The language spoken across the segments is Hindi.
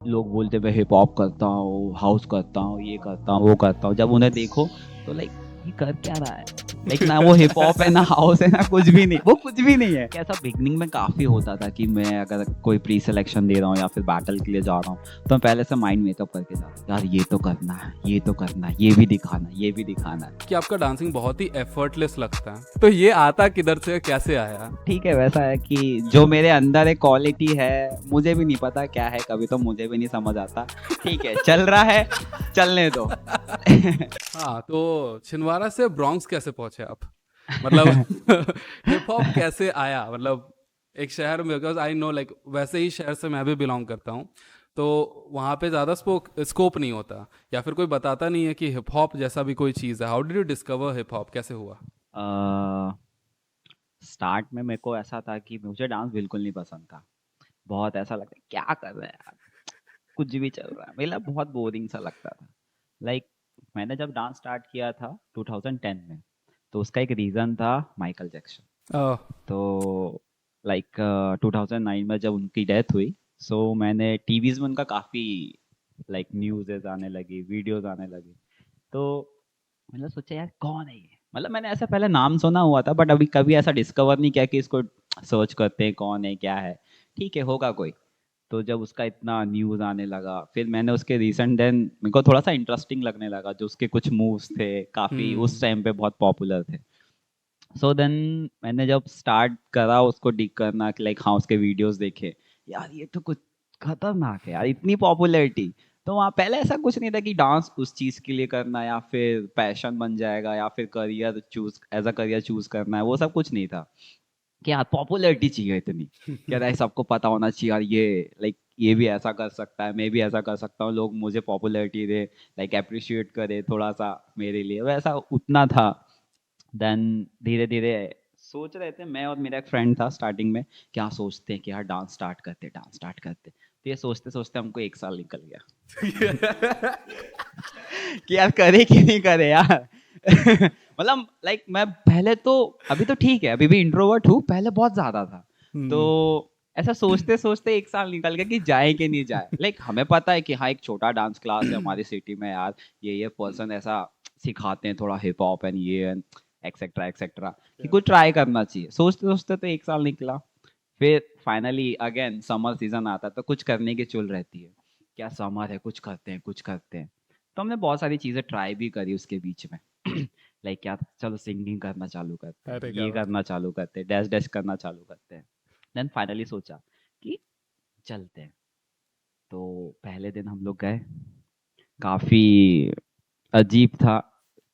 लोग बोलते मैं हिप हॉप करता हूँ, हाउस करता हूँ, ये करता हूँ, वो करता हूँ। जब उन्हें देखो तो लाइक ये कर क्या रहा है? लाइक ना वो हिप हॉप है, ना हाउस है, ना कुछ भी नहीं, वो कुछ भी नहीं है। कैसा बिगनिंग में काफ़ी होता था कि मैं अगर कोई प्री सिलेक्शन दे रहा हूँ या फिर बैटल के लिए जा रहा हूँ, तो मैं पहले से माइंड मेकअप करके जा रहा हूँ, यार ये तो करना है, ये तो करना है, ये भी दिखाना है, ये भी दिखाना है। कि आपका डांसिंग बहुत ही एफर्टलेस लगता है, तो ये आता किधर से, कैसे आया? ठीक है, वैसा है कि जो मेरे अंदर एक क्वालिटी है, मुझे भी नहीं पता क्या है, कभी तो मुझे भी नहीं समझ आता। ठीक है, चल रहा है, चलने दो। हाँ, तो छिंदवाड़ा से ब्रॉन्क्स कैसे पहुंचे आप? मतलब हिप हॉप कैसे आया? मतलब एक शहर में, बिकॉज आई नो लाइक वैसे ही शहर से मैं भी बिलोंग करता हूँ, तो वहाँ पे ज़्यादा स्कोप नहीं होता, या फिर कोई बताता नहीं है कि हिप हॉप जैसा भी कोई चीज़ है। How did you discover hip hop, कैसे हुआ? स्टार्ट में मेरे को ऐसा था कि मुझे डांस बिल्कुल नहीं पसंद था। बहुत ऐसा लगता है क्या कर रहे हैं यार, कुछ भी चल रहा है, मतलब बहुत बोरिंग सा लगता था। लाइक मैंने जब डांस स्टार्ट किया था 2010 में, तो उसका एक रीज़न था माइकल जैक्सन। ओह। तो लाइक 2009 में जब उनकी डेथ हुई, सो मैंने टीवीज में उनका काफ़ी लाइक न्यूज़ आने लगी, वीडियोस आने लगी। तो मैंने सोचा यार कौन है ये, मतलब मैंने ऐसा पहले नाम सुना हुआ था बट अभी कभी ऐसा डिस्कवर नहीं किया कि इसको सर्च करते हैं कौन है क्या है। ठीक है, होगा कोई। तो जब उसका इतना न्यूज़ आने लगा, फिर मैंने उसके रिसेंट देन मेरे को थोड़ा सा इंटरेस्टिंग लगने लगा, जो उसके कुछ मूव्स थे काफ़ी उस हम्म। टाइम पे बहुत पॉपुलर थे। सो देन मैंने जब स्टार्ट करा उसको डिग करना कि लाइक हाँ उसके वीडियोस देखे, यार ये तो कुछ खतरनाक है यार, इतनी पॉपुलैरिटी। तो वहाँ पहले ऐसा कुछ नहीं था कि डांस उस चीज़ के लिए करना या फिर पैशन बन जाएगा या फिर career choose as a career choose करना है, वो सब कुछ नहीं था। कि यार पॉपुलैरिटी चाहिए इतनी, क्या था सबको पता होना चाहिए यार, ये लाइक ये भी ऐसा कर सकता है, मैं भी ऐसा कर सकता हूँ, लोग मुझे पॉपुलैरिटी दे, लाइक अप्रिशिएट करे थोड़ा सा मेरे लिए, वैसा उतना था। देन धीरे धीरे सोच रहे थे, मैं और मेरा एक फ्रेंड था स्टार्टिंग में, क्या सोचते हैं कि यार डांस स्टार्ट करते, डांस स्टार्ट करते। तो ये सोचते सोचते हमको 1 साल निकल गया। कि यार करे कि नहीं करे यार। मतलब लाइक मैं पहले तो, अभी तो ठीक है, अभी भी इंट्रोवर्ट हूँ, पहले बहुत ज्यादा था। तो हम्म। ऐसा सोचते सोचते 1 साल निकल गया कि जाए कि नहीं जाए। लाइक हमें पता है कि हाँ एक छोटा डांस क्लास है हमारी सिटी में यार, ये पर्सन ऐसा सिखाते हैं थोड़ा हिप हॉप एंड ये एक्सेट्रा एक्सेट्रा, कि कुछ ट्राई करना चाहिए। सोचते सोचते तो 1 साल निकला। फिर फाइनली अगेन समर सीजन आता है तो कुछ करने की चुल रहती है, क्या समर है, कुछ करते हैं कुछ करते हैं। तो हमने बहुत सारी चीज़ें ट्राई भी करी उसके बीच में। लाइक क्या, चलो सिंगिंग करना चालू करते हैं, अरे क्या ये बात। करना चालू करते हैं, डैश डैश करना चालू करते हैं। देन फाइनली सोचा कि चलते हैं। तो पहले दिन हम लोग गए, काफ़ी अजीब था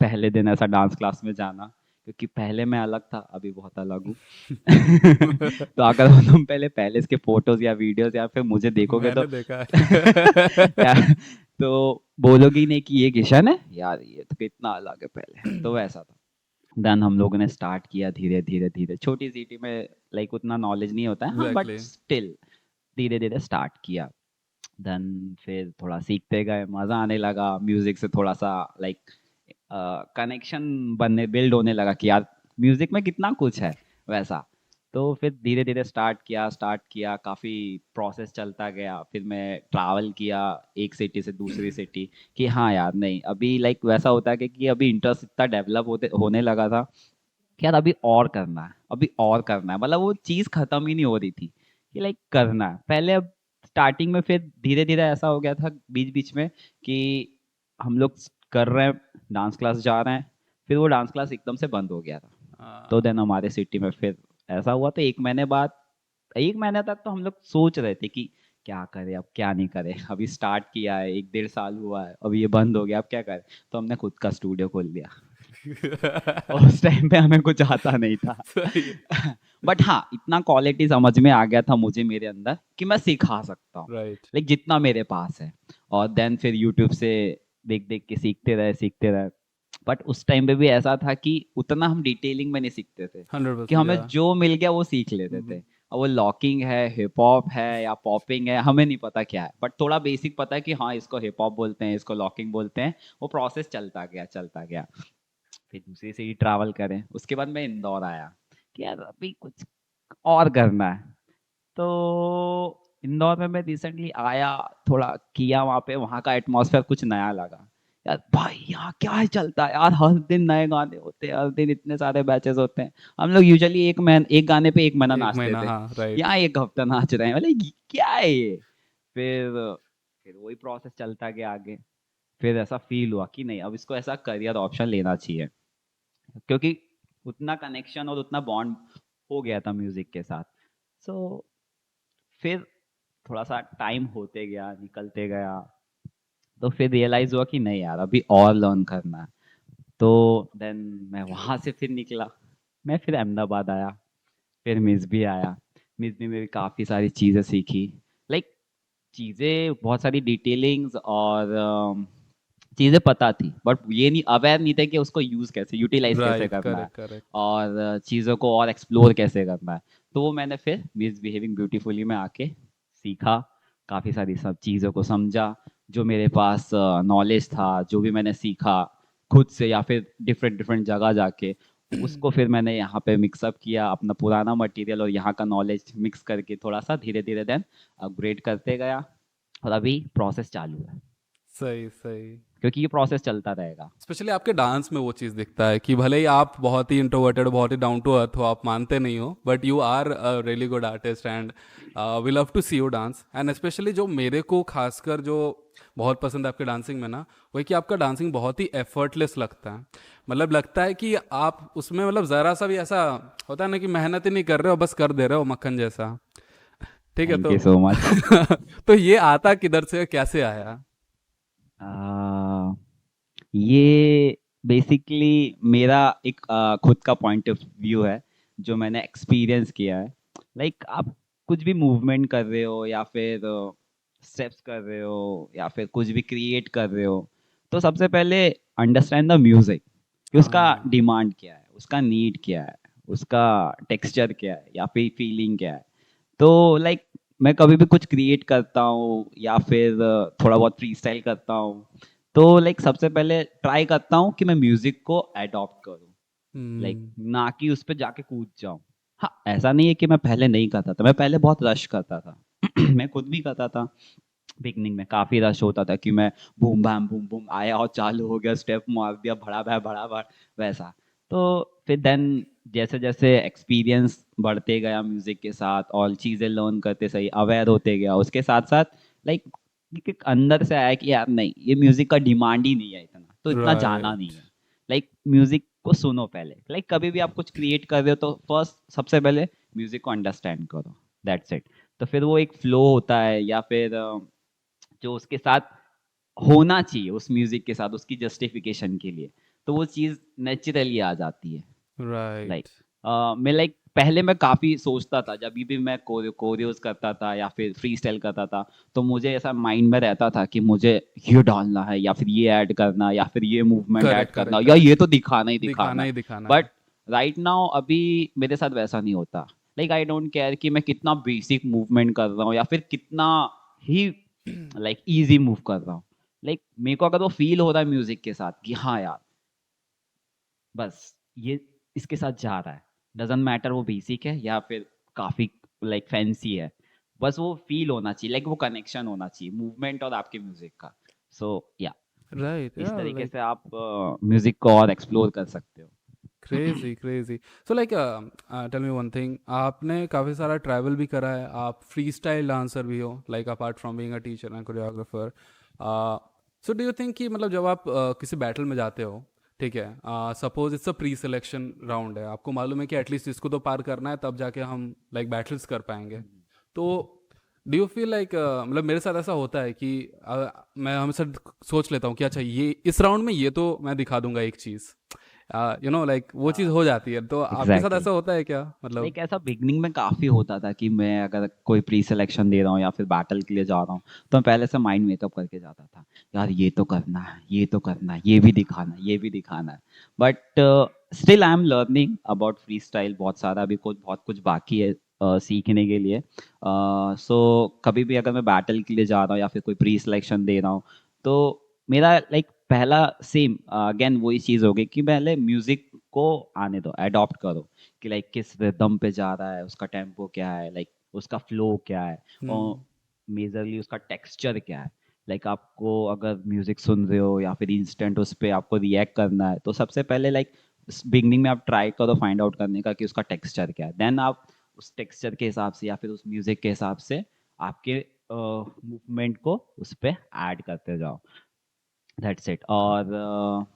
पहले दिन ऐसा डांस क्लास में जाना, क्योंकि पहले मैं अलग था, अभी बहुत अलग हूँ। तो अगर तुम पहले पहले इसके फोटोज या वीडियोस या फिर मुझे देखोगे तो मैंने देखा है। यार, तो बोलोगे ही नहीं कि ये किशन है यार, ये तो कितना अलग है पहले, तो वैसा था। देन हम लोगों ने स्टार्ट किया धीरे धीरे धीरे, छोटी सिटी में लाइक उतना नॉलेज नहीं होता है हाँ, बट एग्जैक्टली। स्टिल धीरे धीरे स्टार्ट किया। देन फिर थोड़ा सीखते गए, मज़ा आने लगा म्यूज़िक से, थोड़ा सा लाइक कनेक्शन बनने बिल्ड होने लगा कि यार म्यूज़िक में कितना कुछ है वैसा। तो फिर धीरे धीरे स्टार्ट किया काफ़ी प्रोसेस चलता गया, फिर मैं ट्रैवल किया एक सिटी से दूसरी सिटी, कि हाँ यार नहीं अभी लाइक वैसा होता है कि अभी इंटरेस्ट इतना डेवलप होते होने लगा था कि यार अभी और करना है, अभी और करना है, मतलब वो चीज़ ख़त्म ही नहीं हो रही थी कि लाइक करना है पहले। अब स्टार्टिंग में फिर धीरे धीरे ऐसा हो गया था बीच बीच में कि हम लोग कर रहे हैं, डांस क्लास जा रहे हैं, फिर वो डांस क्लास एकदम से बंद हो गया था। तो देन हमारे सिटी में फिर ऐसा हुआ, तो 1 महीने बाद, 1 महीने तक तो हम लोग सोच रहे थे कि क्या करें अब क्या नहीं करें, अभी स्टार्ट किया है 1 डेढ़ साल हुआ है, अभी ये बंद हो गया, अब क्या करें। तो हमने खुद का स्टूडियो खोल लिया। और उस टाइम पे हमें कुछ आता नहीं था। सही है। बट हाँ इतना क्वालिटी समझ में आ गया था मुझे मेरे अंदर कि मैं सिखा सकता हूँ, राइट। लाइक जितना मेरे पास है। और देन फिर यूट्यूब से देख देख के सीखते रहे। बट उस टाइम पे भी ऐसा था कि उतना हम डिटेलिंग में नहीं सीखते थे, हंड्रेड कि परसेंट हमें या। जो मिल गया वो सीख लेते थे। अब वो लॉकिंग है, हिप हॉप है या पॉपिंग है, हमें नहीं पता क्या है, बट थोड़ा बेसिक पता है कि हाँ इसको हिप हॉप बोलते हैं, इसको लॉकिंग बोलते हैं। वो प्रोसेस चलता गया। फिर दूसरी से ही ट्रैवल करें, उसके बाद मैं इंदौर आया कि यार अभी कुछ और करना है। तो इंदौर में मैं रिसेंटली आया, थोड़ा किया वहाँ पे, वहाँ का एटमॉस्फेयर कुछ नया लगा। यार भाई यहाँ क्या ही चलता है यार, हर दिन नए गाने होते हैं, हर दिन इतने सारे बैचेस होते हैं। हम लोग यूजुअली एक गाने पे एक महीना एक नाचते महीना, थे, हाँ, राइट। यहाँ एक हफ्ता नाच रहे हैं, मतलब क्या है ये। फिर फिर वही प्रोसेस चलता गया आगे। फिर ऐसा फील हुआ कि नहीं, अब इसको ऐसा करियर ऑप्शन लेना चाहिए, क्योंकि उतना कनेक्शन और उतना बॉन्ड हो गया था म्यूजिक के साथ। सो फिर थोड़ा सा टाइम होते गया, निकलते गया, तो फिर रियलाइज हुआ कि नहीं यार, अभी और लर्न करना है। तो देन मैं वहाँ से फिर निकला, मैं फिर अहमदाबाद आया, फिर मिसबी आया। मिसबी में भी काफ़ी सारी चीज़ें सीखी, लाइक चीज़ें बहुत सारी डिटेलिंग्स और चीज़ें पता थी, बट ये नहीं, अवेयर नहीं थे कि उसको यूज़ कैसे, यूटिलाइज कैसे राइट, करना है, करेक्ट, करेक्ट। और चीज़ों को और एक्सप्लोर कैसे करना है। तो वो मैंने फिर मिसबिहेविंग ब्यूटीफुली में आके सीखा, काफ़ी सारी सब चीज़ों को समझा, जो मेरे पास नॉलेज था, जो भी मैंने सीखा खुद से या फिर डिफरेंट डिफरेंट जगह जाके, उसको फिर मैंने यहाँ पे मिक्सअप किया, अपना पुराना मटेरियल और यहाँ का नॉलेज मिक्स करके थोड़ा सा धीरे धीरे देन अपग्रेड करते गया, और अभी प्रोसेस चालू है, सही, सही। क्योंकि ये प्रोसेस चलता रहेगा। स्पेशली आपके डांस में वो चीज़ दिखता है कि भले ही आप बहुत ही इंट्रोवर्टेड, बहुत ही डाउन टू अर्थ हो, आप मानते नहीं हो, but you are a really good artist and we love to see you dance. And specially जो मेरे को खासकर जो बहुत पसंद है आपके डांसिंग में ना, वो है कि आपका डांसिंग बहुत ही एफर्टलेस लगता है। मतलब लगता है कि आप उसमें मतलब ज़रा सा भी ऐसा होता है ना कि मेहनत ही नहीं कर रहे हो, बस कर दे रहे हो मक्खन जैसा। ठीक है थैंक तो यू सो मच। तो ये आता किधर से, कैसे आया? ये बेसिकली मेरा एक खुद का पॉइंट ऑफ व्यू है, जो मैंने एक्सपीरियंस किया है। लाइक आप कुछ भी मूवमेंट कर रहे हो, या फिर स्टेप्स कर रहे हो, या फिर कुछ भी क्रिएट कर रहे हो, तो सबसे पहले अंडरस्टैंड द म्यूजिक, कि उसका हाँ, डिमांड क्या है, उसका नीड क्या है, उसका टेक्सचर क्या है, या फिर फीलिंग क्या है। तो लाइक मैं कभी भी कुछ क्रिएट करता हूँ, या फिर थोड़ा बहुत फ्री स्टाइल करता हूँ, तो लाइक सबसे पहले ट्राई करता हूँ कि मैं म्यूजिक को अडॉप्ट करूँ, लाइक हम्म, ना कि उस पर जाके कूद जाऊँ। हाँ, ऐसा नहीं है कि मैं पहले नहीं करता था, मैं पहले बहुत रश करता था। मैं खुद भी करता था, बिगनिंग में काफी रश होता था कि मैं बूम बूम आया और चालू हो गया, स्टेप मार दिया, बड़ा भड़, वैसा। तो फिर देन जैसे जैसे एक्सपीरियंस बढ़ते गया म्यूजिक के साथ, और चीजें लर्न करते सही अवेयर होते गया, उसके साथ साथ लाइक एक अंदर से आया कि यार नहीं, ये म्यूजिक का डिमांड ही नहीं है इतना, तो इतना जाना नहीं राइट। है। लाइक म्यूजिक को सुनो पहले, लाइक कभी भी आप कुछ क्रिएट कर रहे हो तो फर्स्ट सबसे पहले म्यूजिक को अंडरस्टैंड करो, दैट्स इट। तो फिर वो एक फ्लो होता है, या फिर जो उसके साथ होना चाहिए, उस म्यूजिक के साथ उसकी जस्टिफिकेशन के लिए, तो वो चीज़ नेचुरली आ जाती है। Like right. मैं लाइक पहले मैं काफ़ी सोचता था, जब भी मैं कोरियोज करता था या फिर फ्री स्टाइल करता था, तो मुझे ऐसा माइंड में रहता था कि मुझे ये डालना है, या फिर ये ऐड करना, या फिर ये मूवमेंट ऐड करेक्ट, करना, करेक्ट, या ये करेक्ट। तो दिखाना ही दिखाना दिखाना है। ही दिखाना है। बट राइट नाउ अभी मेरे साथ वैसा नहीं होता। लाइक आई डोंट केयर कि मैं कितना बेसिक मूवमेंट कर रहा हूँ, या फिर कितना ही लाइक इजी मूव कर रहा हूँ। लाइक मेरे को अगर वो फील हो रहा है म्यूजिक के साथ कि हाँ यार, बस ये इसके साथ जा रहा है, डजेंट मैटर वो बेसिक है या फिर काफी लाइक फैंसी है, बस वो फील होना चाहिए, लाइक वो कनेक्शन होना चाहिए मूवमेंट और आपके म्यूजिक का। सो या राइट, इस या तरीके लाइक से आप म्यूजिक को और एक्सप्लोर कर सकते हो। Crazy, crazy. So like tell me one thing, आपने काफ़ी सारा ट्रैवल भी करा है, आप फ्री स्टाइल डांसर भी हो, like apart from being a teacher and choreographer. So do you think कि मतलब जब आप किसी बैटल में जाते हो, ठीक है, suppose it's a pre selection round है, आपको मालूम है कि एटलीस्ट इसको तो पार करना है, तब जाके हम लाइक बैटल्स कर पाएंगे। तो डू यू फील लाइक, मतलब मेरे साथ ऐसा होता है कि मैं हमेशा सोच लेता हूँ कि अच्छा ये इस राउंड में ये तो मैं दिखा दूंगा एक चीज़, लाइक वो चीज़ हो जाती है। तो आपके साथ एग्जैक्टली, ऐसा होता है क्या, मतलब? लाइक ऐसा बिगनिंग में काफी होता था कि मैं अगर कोई प्री सिलेक्शन दे रहा हूँ या फिर बैटल के लिए जा रहा हूँ, तो मैं पहले से माइंड मेकअप करके जाता था, यार ये तो करना है, ये तो करना है, ये भी दिखाना है, ये भी दिखाना है। But still I am learning about free style, बहुत सारा अभी कुछ बहुत कुछ बाकी है सीखने के लिए। सो कभी भी अगर मैं बैटल के लिए जा रहा हूँ या फिर कोई प्री सिलेक्शन दे रहा हूँ, तो मेरा लाइक पहला सेम अगेन वही चीज़ होगी कि पहले म्यूजिक को आने दो, अडॉप्ट करो, कि लाइक किस रिदम पे जा रहा है, उसका टेम्पो क्या है, लाइक उसका फ्लो क्या है, और हम्म, मेजरली उसका टेक्सचर क्या है। लाइक आपको अगर म्यूजिक सुन रहे हो या फिर इंस्टेंट उस पर आपको रिएक्ट करना है, तो सबसे पहले लाइक बिगनिंग में आप ट्राई करो फाइंड आउट करने का कि उसका टेक्सचर क्या है। देन आप उस टेक्सचर के हिसाब से या फिर उस म्यूजिक के हिसाब से आपके मूवमेंट को उस पर ऐड करते जाओ। That's it. और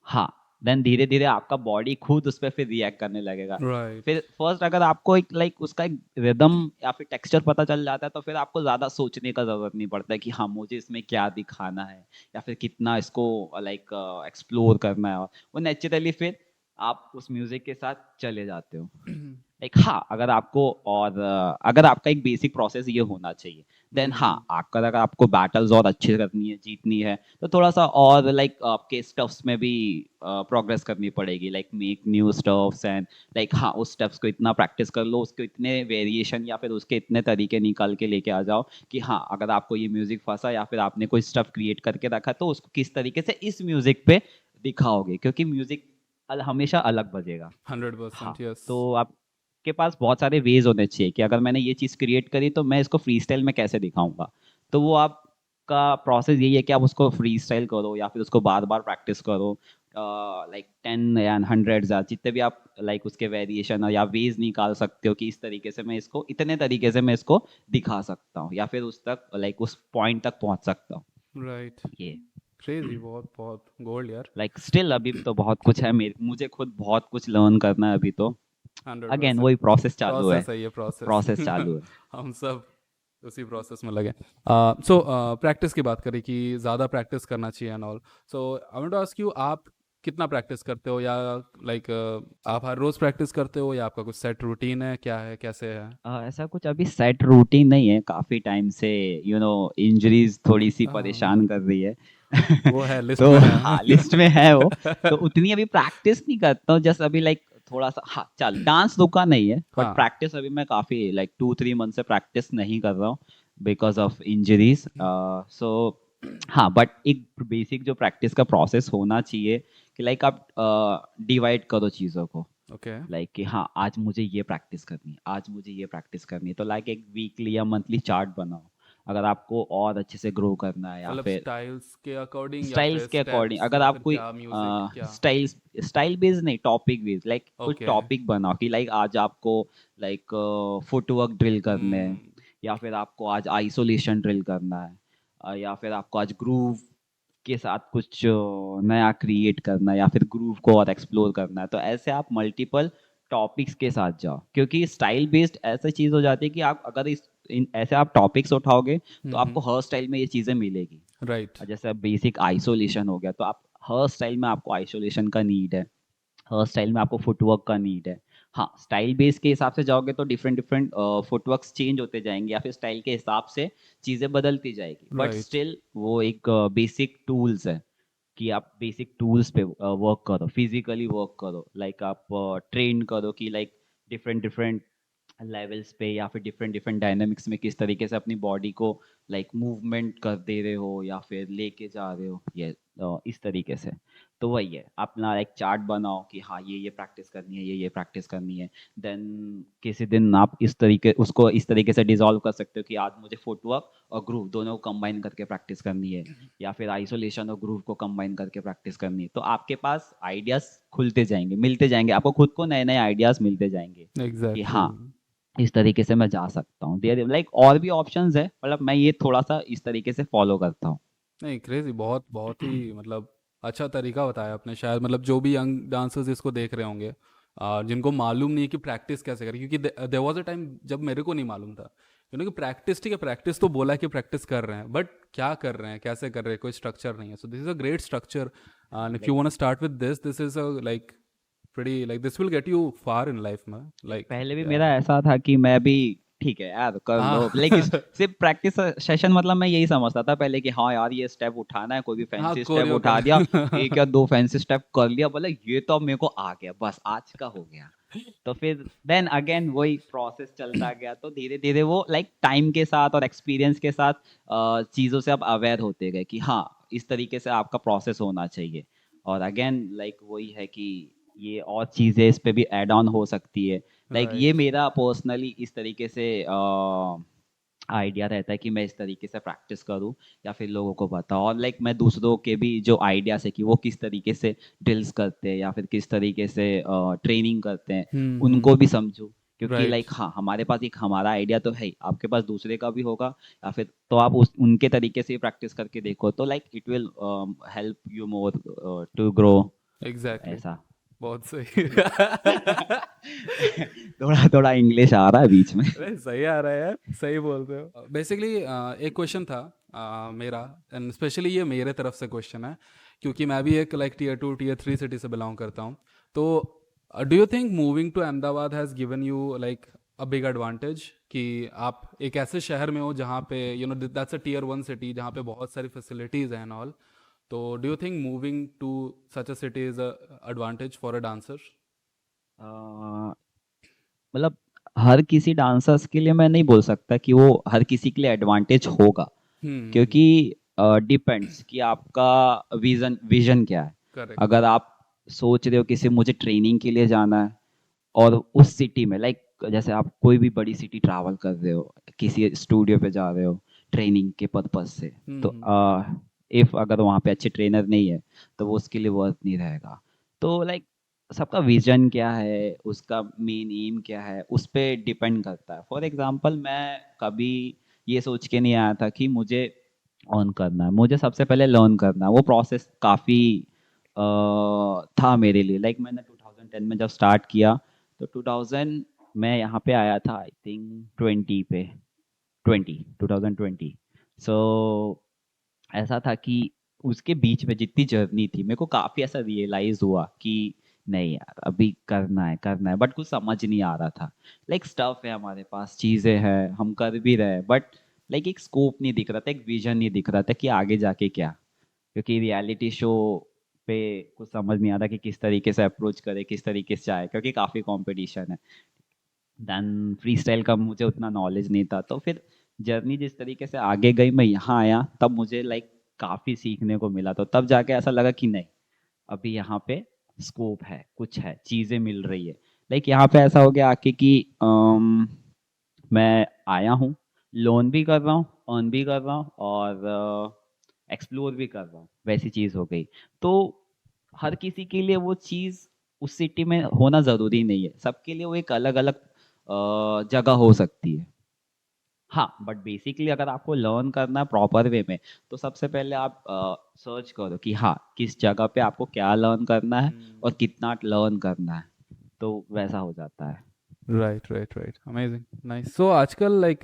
हाँ, देन धीरे धीरे आपका बॉडी खुद उस पर फिर रिएक्ट करने लगेगा। राइट। फिर फर्स्ट अगर आपको एक लाइक उसका एक रिदम या फिर टेक्सचर पता चल जाता है, तो फिर आपको ज़्यादा सोचने का ज़रूरत नहीं पड़ता है कि हाँ मुझे इसमें क्या दिखाना है या फिर कितना इसको लाइक एक्सप्लोर करना है। और वो नेचुरली फिर आप उस म्यूजिक के साथ चले जाते हो। लाइक हाँ, अगर आपको और अगर आपका एक बेसिक प्रोसेस ये होना चाहिए, देन हाँ आपका अगर आपको बैटल्स और अच्छे करनी है, जीतनी है, तो थोड़ा सा और लाइक आपके स्टफ्स में भी प्रोग्रेस करनी पड़ेगी। Like make new stuffs and like हाँ उस स्टफ्स को इतना प्रैक्टिस कर लो, उसके इतने वेरिएशन या फिर उसके इतने तरीके निकाल के लेके आ जाओ कि हाँ अगर आपको ये म्यूजिक फंसा या फिर आपने कोई स्टफ क्रिएट करके रखा, तो उसको किस तरीके से इस म्यूजिक पे दिखाओगे, क्योंकि म्यूजिक हमेशा अलग बजेगा। हाँ, 100% यस। तो आपके पास बहुत सारे वेज होने चाहिए कि अगर मैंने ये चीज़ क्रिएट करी तो मैं इसको फ्री स्टाइल में कैसे दिखाऊंगा। तो वो आपका प्रोसेस यही है कि आप उसको फ्री स्टाइल करो या फिर उसको बार बार प्रैक्टिस करो। लाइक 10 या 100 जितने भी आप लाइक उसके वेरिएशन या वेज निकाल सकते हो कि इस तरीके से मैं इसको इतने तरीके से मैं इसको दिखा सकता हूँ या फिर उस तक लाइक उस पॉइंट तक पहुँच सकता हूँ। राइट। ये क्रेजी, बहुत बहुत गोल्ड यार। लाइक स्टिल अभी तो बहुत कुछ है, मेरे मुझे खुद बहुत कुछ लर्न करना है अभी तो। अगेन 100% वही प्रोसेस चालू है। प्रोसेस है ये, प्रोसेस। प्रोसेस चालू है। हम सब उसी प्रोसेस में लगे। सो प्रैक्टिस की बात करें कि ज़्यादा प्रैक्टिस करना चाहिए and all. So I want to ask you, आप कितना प्रैक्टिस करते हो, या लाइक आप हर रोज़ प्रैक्टिस करते हो, या आपका कुछ सेट रूटीन है, क्या है, कैसे है? ऐसा कुछ अभी सेट रूटीन नहीं है, काफी टाइम से इंजरीज थोड़ी सी हाँ, परेशान कर रही है। वो है लिस्ट तो में हाँ, लिस्ट में है वो। तो है। उतनी अभी प्रैक्टिस नहीं करता हूँ, जस्ट अभी लाइक थोड़ा सा हाँ चल डांस रुका नहीं है, बट हाँ। प्रैक्टिस अभी मैं काफी लाइक 2-3 मंथ से प्रैक्टिस नहीं कर रहा हूँ बिकॉज ऑफ इंजरीज। सो हाँ, बट एक बेसिक जो प्रैक्टिस का प्रोसेस होना चाहिए कि लाइक आप डिवाइड करो चीज़ों को। ओके। लाइक कि हाँ आज मुझे ये प्रैक्टिस करनी है, आज मुझे ये प्रैक्टिस करनी है, तो लाइक एक वीकली या मंथली चार्ट बनाओ अगर आपको और अच्छे से ग्रो करना है। या मतलब फिर स्टाइल्स के अकॉर्डिंग, या स्टाइल्स फिर के अकॉर्डिंग, स्टेप्स, अगर या आप फिर कोई क्या म्यूजिक क्या? स्टाइल्स स्टाइल बेस्ड नहीं, टॉपिक बेस्ड, लाइक कुछ ओके। टॉपिक बनाओ कि लाइक आज आपको लाइक फुटवर्क ड्रिल करने हैं, हम्म। या फिर आपको आज आइसोलेशन ड्रिल करना है, या फिर आपको आज ग्रूव के साथ कुछ नया क्रिएट करना है, या फिर ग्रूव को और एक्सप्लोर करना है। तो ऐसे आप मल्टीपल टॉपिक्स के साथ जाओ, क्योंकि स्टाइल बेस्ड ऐसा चीज़ हो जाती है कि आप अगर ऐसे आप टॉपिक्स उठाओगे तो आपको हर स्टाइल में ये चीज़ें मिलेगी। राइट। जैसे बेसिक आइसोलेशन हो गया, तो आप हर स्टाइल में आपको आइसोलेशन का नीड है, हर स्टाइल में आपको फुटवर्क का नीड है। हाँ, स्टाइल बेस के हिसाब से जाओगे तो डिफरेंट डिफरेंट फुटवर्क्स चेंज होते जाएंगे या फिर स्टाइल के हिसाब से चीज़ें बदलती जाएगी, बट राइट। स्टिल वो एक बेसिक टूल्स है कि आप बेसिक टूल्स पे वर्क करो, फिजिकली वर्क करो, लाइक आप ट्रेन करो कि लाइक डिफरेंट डिफरेंट लेवल्स पे या फिर डिफरेंट डिफरेंट डायनामिक्स में किस तरीके से अपनी बॉडी को लाइक मूवमेंट कर दे रहे हो या फिर लेके जा रहे हो, ये इस तरीके से। तो वही है, अपना एक चार्ट बनाओ कि हाँ ये प्रैक्टिस करनी है, ये प्रैक्टिस करनी है। देन किसी दिन आप इस तरीके उसको इस तरीके से डिसॉल्व कर सकते हो कि आज मुझे फुटवर्क और ग्रूव दोनों को कंबाइन करके प्रैक्टिस करनी है, या फिर आइसोलेशन और ग्रूव को कंबाइन करके प्रैक्टिस करनी है। तो आपके पास आइडियाज खुलते जाएंगे, मिलते जाएंगे, आपको खुद को नए नए आइडियाज मिलते जाएंगे कि एग्जैक्टली। हाँ इस तरीके से मैं जा सकता हूँ। देयर लाइक और भी ऑप्शंस है, मतलब मैं ये थोड़ा सा इस तरीके से फॉलो करता हूँ। नहीं, क्रेजी, बहुत बहुत ही मतलब अच्छा तरीका बताया आपने। शायद मतलब जो भी यंग डांसर्स इसको देख रहे होंगे, जिनको मालूम नहीं है कि प्रैक्टिस कैसे करें, क्योंकि देयर वाज अ टाइम जब मेरे को नहीं मालूम था, कि प्रैक्टिस, ठीक है, प्रैक्टिस तो बोला कि प्रैक्टिस कर रहे हैं, बट क्या कर रहे हैं, कैसे कर रहे हैं, कोई स्ट्रक्चर नहीं है। So this is a great structure, and if you like want to start with this is a like pretty, like this will get you far in life में, लाइक पहले भी या। मेरा ऐसा था कि मैं भी ठीक है यार कर लो, लेकिन हाँ। सिर्फ प्रैक्टिस सेशन मतलब मैं यही समझता था पहले कि हाँ यार ये स्टेप उठाना है, कोई भी हाँ, फैंसी स्टेप कोरियो उठा दिया, एक कर। या दो फैंसी स्टेप कर लिया, बोले ये तो अब मेरे को आ गया, बस आज का हो गया। तो फिर देन अगेन वही प्रोसेस चलता गया, तो धीरे धीरे वो लाइक टाइम के साथ और एक्सपीरियंस के साथ चीज़ों से आप अवेयर होते गए कि हाँ इस तरीके से आपका प्रोसेस होना चाहिए। और अगेन लाइक वही है कि ये और चीज़ें इस पे भी ऐड ऑन हो सकती है। लाइक ये राइट। मेरा पर्सनली इस तरीके से आइडिया रहता है कि मैं इस तरीके से प्रैक्टिस करूँ या फिर लोगों को बताऊँ, और लाइक मैं दूसरों के भी जो आइडियाज़ है कि वो किस तरीके से ड्रिल्स करते हैं या फिर किस तरीके से ट्रेनिंग करते हैं, उनको भी समझूँ। क्योंकि लाइक राइट हाँ, हमारे पास एक हमारा आइडिया तो है ही, आपके पास दूसरे का भी होगा, या फिर तो आप उस उनके तरीके से प्रैक्टिस करके देखो, तो like it will help you more to grow. Exactly ऐसा। बहुत सही थोड़ा थोड़ा इंग्लिश आ रहा है बीच में। अरे सही आ रहा है यार, सही बोल रहे हो। बेसिकली एक क्वेश्चन था मेरा, एंड स्पेशली ये मेरे तरफ से क्वेश्चन है, क्योंकि मैं भी एक लाइक टीयर 2 टीयर 3 सिटी से बिलोंग करता हूँ। तो do you think moving to Ahmedabad has given you like a big advantage, कि आप एक ऐसे शहर में हो जहाँ पे दैट्स अ टीयर 1 सिटी जहाँ पे बहुत सारी फैसिलिटीज़ हैं एंड ऑल। तो do you think moving to such a city is a advantage for a dancer? Uh, मतलब हर किसी डांसर्स के लिए मैं नहीं बोल सकता कि वो हर किसी के लिए एडवांटेज होगा, हम्म। क्योंकि डिपेंड्स कि आपका विजन विजन क्या है। करेक्ट। अगर आप सोच रहे हो कि सिर्फ मुझे ट्रेनिंग के लिए जाना है और उस सिटी में लाइक, जैसे आप कोई भी बड़ी सिटी ट्रैवल कर रहे हो, किसी स्टूडियो पे जा रहे हो ट्रेनिंग के पर्पज से, तो हम्म। इफ अगर वहाँ पे अच्छे ट्रेनर नहीं है तो वो उसके लिए वर्थ नहीं रहेगा। तो लाइक सबका विजन क्या है, उसका मेन एम क्या है, उस पर डिपेंड करता है। फॉर एग्जांपल मैं कभी ये सोच के नहीं आया था कि मुझे ऑन करना है, मुझे सबसे पहले लर्न करना है। वो प्रोसेस काफ़ी था मेरे लिए। लाइक मैंने 2010 में जब स्टार्ट किया तो 2000 मैं यहाँ पे आया था आई थिंक 20 पे, 2020। सो ऐसा था कि उसके बीच में जितनी जर्नी थी मेरे को काफ़ी ऐसा रियलाइज हुआ कि नहीं यार, अभी करना है, बट कुछ समझ नहीं आ रहा था। लाइक स्टफ है हमारे पास, चीज़ें हैं, हम कर भी रहे, बट लाइक एक स्कोप नहीं दिख रहा था, एक विजन नहीं दिख रहा था कि आगे जाके क्या। क्योंकि रियलिटी शो पे कुछ समझ नहीं आता कि किस तरीके से अप्रोच करे, किस तरीके से जाए, क्योंकि काफ़ी कंपटीशन है। देन फ्री स्टाइल का मुझे उतना नॉलेज नहीं था, तो फिर जर्नी जिस तरीके से आगे गई, मैं यहाँ आया तब मुझे लाइक काफ़ी सीखने को मिला, तो तब जाके ऐसा लगा कि नहीं, अभी यहाँ पे स्कोप है, कुछ है, चीज़ें मिल रही है। लाइक यहाँ पे ऐसा हो गया आके कि मैं आया हूँ, लोन भी कर रहा हूँ, अर्न भी कर रहा हूँ, और एक्सप्लोर भी कर रहा हूँ, वैसी चीज़ हो गई। तो हर किसी के लिए वो चीज़ उस सिटी में होना ज़रूरी नहीं है, सबके लिए वो एक अलग अलग जगह हो सकती है। हाँ, बट बेसिकली अगर आपको लर्न करना है प्रॉपर वे में, तो सबसे पहले आप सर्च करो कि हाँ, किस जगह पे आपको क्या लर्न करना है और कितना लर्न करना है, तो वैसा हो जाता है। Right right right, amazing, nice. So आजकल लाइक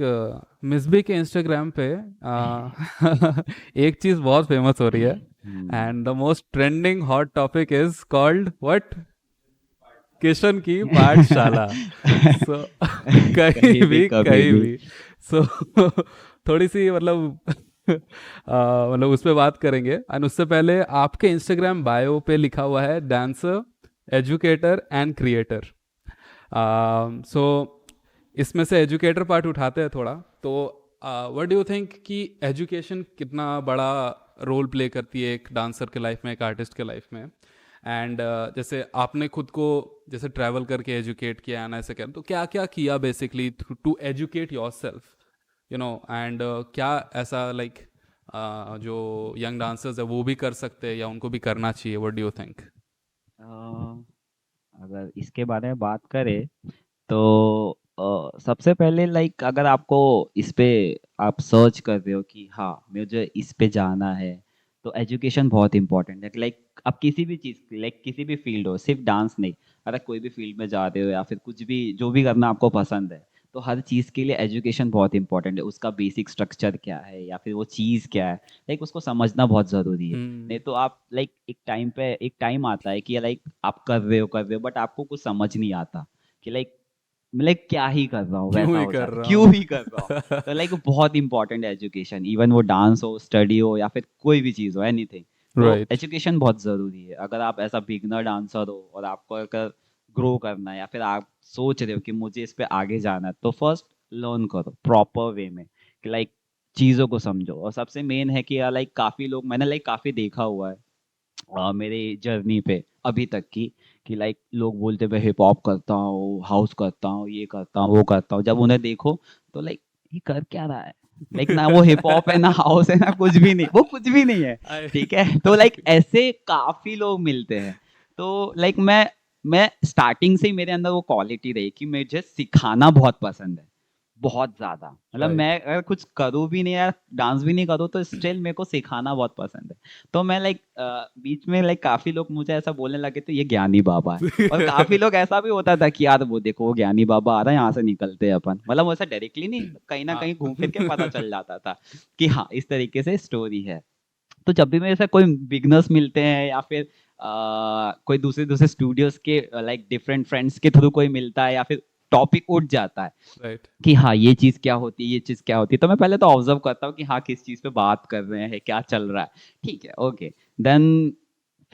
मिसबी के इंस्टाग्राम पे एक चीज बहुत फेमस हो रही है, hmm. And the most trending hot topic is called what? Kishan ki Pathshala. सो कहीं भी कभी कहीं भी। भी। सो थोड़ी सी मतलब मतलब उस पे बात करेंगे, एंड उससे पहले आपके इंस्टाग्राम बायो पे लिखा हुआ है डांसर, एजुकेटर एंड क्रिएटर। सो इसमें से एजुकेटर पार्ट उठाते हैं थोड़ा। तो व्हाट डू यू थिंक कि एजुकेशन कितना बड़ा रोल प्ले करती है एक डांसर के लाइफ में, एक आर्टिस्ट के लाइफ में? एंड जैसे आपने खुद को जैसे ट्रैवल करके एजुकेट किया है ना, ऐसे क्या, तो क्या क्या किया basically to educate yourself, and क्या ऐसा लाइक जो यंग डांसर्स है वो भी कर सकते हैं या उनको भी करना चाहिए? What do you think? अगर इसके बारे में बात करें तो सबसे पहले लाइक अगर आपको इस पे आप सर्च कर रहे हो कि हाँ मुझे इस पे जाना है, तो एजुकेशन बहुत इंपॉर्टेंट है। लाइक आप किसी भी चीज़, लाइक किसी भी फील्ड हो, सिर्फ डांस नहीं, अगर कोई भी फील्ड में जा रहे हो या फिर कुछ भी जो भी करना आपको पसंद है, तो हर चीज़ के लिए एजुकेशन बहुत इंपॉर्टेंट है। उसका बेसिक स्ट्रक्चर क्या है या फिर वो चीज़ क्या है, लाइक उसको समझना बहुत ज़रूरी है। नहीं हम्म। तो आप लाइक एक टाइम आता है कि लाइक आप कर रहे हो बट आपको कुछ समझ नहीं आता कि लाइक मतलब क्या ही कर रहा हूँ, क्यों वैसा ही हो कर जाता है, रहा क्यों ही कर रहा हूँ। हूँ तो लाइक बहुत इंपॉर्टेंट है एजुकेशन, इवन वो डांस हो, स्टडी हो या फिर कोई भी चीज़ हो, एनीथिंग। तो राइट। एजुकेशन बहुत ज़रूरी है। अगर आप ऐसा बिगनर डांसर हो और आपको अगर ग्रो करना है या फिर आप सोच रहे हो कि मुझे इस पे आगे जाना है, तो फर्स्ट लर्न करो प्रॉपर वे में कि लाइक चीज़ों को समझो। और सबसे मेन है कि लाइक काफ़ी लोग, मैंने लाइक काफ़ी देखा हुआ है मेरे जर्नी पे अभी तक की, कि लाइक लोग बोलते मैं हिप हॉप करता हूँ, हाउस करता हूँ, ये करता हूँ, वो करता हूँ, जब उन्हें देखो तो लाइक ये कर क्या रहा है, लाइक ना वो हिप हॉप है ना हाउस है ना कुछ भी नहीं, वो कुछ भी नहीं है। I ठीक है, तो लाइक ऐसे काफी लोग मिलते हैं। तो लाइक मैं स्टार्टिंग से ही मेरे अंदर वो क्वालिटी रही कि मुझे सिखाना बहुत पसंद है, बहुत ज्यादा। मतलब right. मैं अगर कुछ करूँ भी नहीं यार, डांस भी नहीं करूँ, तो स्टिल मेरे को सिखाना बहुत पसंद है। तो मैं लाइक बीच में लाइक काफी लोग मुझे ऐसा बोलने लगे थे ये ज्ञानी बाबा है। और काफी लोग ऐसा भी होता था कि यार वो देखो वो ज्ञानी बाबा आ रहा है, यहाँ से निकलते हैं अपन। मतलब वैसा डायरेक्टली नहीं, कहीं ना हाँ कहीं घूम फिर के पता चल जाता था कि हाँ इस तरीके से स्टोरी है। तो जब भी मेरे से कोई बिगनर्स मिलते हैं या फिर कोई दूसरे दूसरे स्टूडियोज के लाइक डिफरेंट फ्रेंड्स के थ्रू कोई मिलता है या फिर टॉपिक उठ जाता है right. कि हाँ ये चीज क्या होती है, ये चीज क्या होती है, तो मैं पहले तो ऑब्जर्व करता हूँ कि हाँ किस चीज पे बात कर रहे हैं, क्या चल रहा है। ठीक है, ओके। देन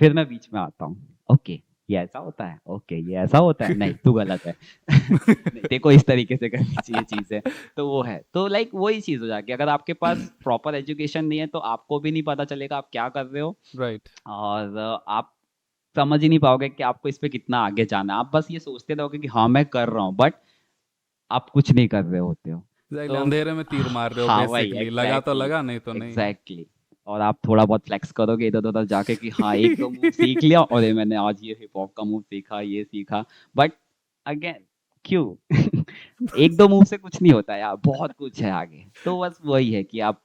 फिर मैं बीच में आता हूँ। ओके, ये ऐसा होता है, ओके ये ऐसा होता है, नहीं तू गलत है। नहीं देखो इस तरीके से करनी चाहिए चीजें। तो वो है, तो लाइक वही चीज हो जाती है, अगर आपके पास प्रॉपर एजुकेशन नहीं है तो आपको भी नहीं पता चलेगा आप क्या कर रहे हो। right. और आप समझ ही नहीं पाओगे कि आपको इस पे कितना आगे जाना है। आप बस ये सोचते रहोगे कि हाँ मैं कर रहा हूँ, बट आप कुछ नहीं कर रहे होते हो। Exactly. तो अंधेरे में तीर मार रहे हो हाँ वही, बेसिकली, लगा तो एग्जैक्टली लगा नहीं तो नहीं। एग्जैक्टली। और आप थोड़ा बहुत फ्लेक्स करोगे इधर उधर जाके कि हाँ एक दो मूव सीख लिया, और ये मैंने आज ये हिप हॉप का मूव सीखा, ये सीखा। बट अगेन क्यों? एक दो मूव से कुछ नहीं होता यार, बहुत कुछ है आगे। तो बस वही है कि आप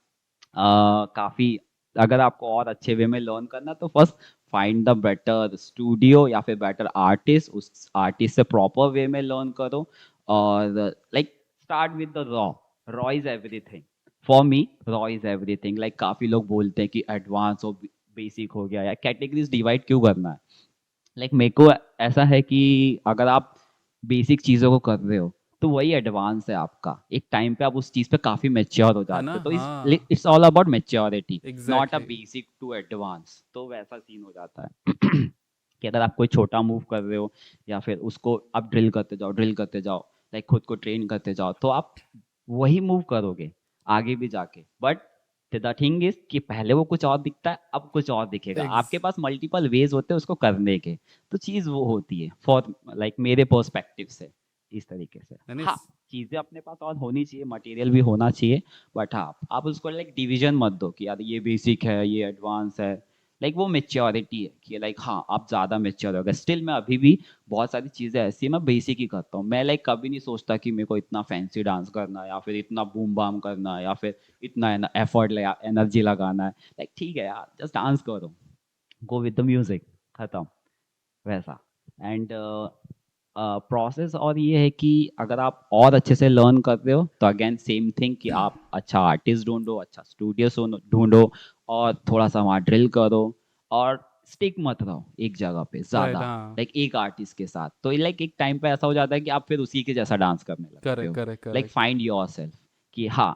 काफी, अगर आपको और अच्छे वे में लर्न करना तो first find the better studio या फिर बेटर आर्टिस्ट, उस आर्टिस्ट से प्रॉपर वे में लर्न करो। और like start with the raw. Raw is everything for me, raw is everything. Like काफी लोग बोलते हैं कि एडवांस और बेसिक हो गया, या कैटेगरीज डिवाइड क्यों करना है। लाइक मेरे को ऐसा है कि अगर आप बेसिक चीज़ों को कर रहे हो तो वही एडवांस है आपका। एक टाइम पे आप उस चीज़ पे काफ़ी मेच्योर हो है जाते ना? हो, तो हाँ, it's all about maturity, not a exactly. Basic to advance. तो वैसा सीन हो जाता है कि अगर आप कोई छोटा मूव कर रहे हो या फिर उसको आप ड्रिल करते जाओ, ड्रिल करते जाओ, लाइक खुद को ट्रेन करते जाओ, तो आप वही मूव करोगे आगे भी जाके। बट द थिंग इज कि पहले वो कुछ और दिखता है, अब कुछ और दिखेगा। एग्ज आपके पास मल्टीपल वेज होते हैं उसको करने के। तो चीज वो होती है फॉर लाइक मेरे पर्सपेक्टिव से, इस तरीके से। यानी हाँ, चीजें अपने पास और होनी चाहिए, मटेरियल भी होना चाहिए। बट हाँ, आप उसको लाइक डिवीजन मत दो कि यार ये बेसिक है ये एडवांस है। लाइक वो मेच्योरिटी है कि लाइक हाँ आप ज्यादा मेच्योर हो गए। स्टिल मैं अभी भी बहुत सारी चीजें ऐसी है मैं बेसिक ही करता हूँ। मैं लाइक कभी नहीं सोचता कि मेरे को इतना फैंसी डांस करना है या फिर इतना बूम बाम करना है या फिर इतना एफर्ट एनर्जी लगाना है। लाइक ठीक है यार, जस्ट डांस करो, गो विद द म्यूजिक, खत्म, वैसा। एंड प्रोसेस और ये है कि अगर आप और अच्छे से लर्न कर रहे हो तो अगेन सेम थिंग कि आप अच्छा आर्टिस्ट ढूंढो, अच्छा स्टूडियो ढूंढो, और थोड़ा सा वहाँ ड्रिल करो। और स्टिक मत रहो एक जगह पे राइट, ज्यादा, हाँ। लाइक एक आर्टिस्ट के साथ। तो लाइक एक टाइम पे ऐसा हो जाता है कि आप फिर उसी के जैसा डांस करने लगते करेक्ट, हो। Correct, like correct. Find your self कि हाँ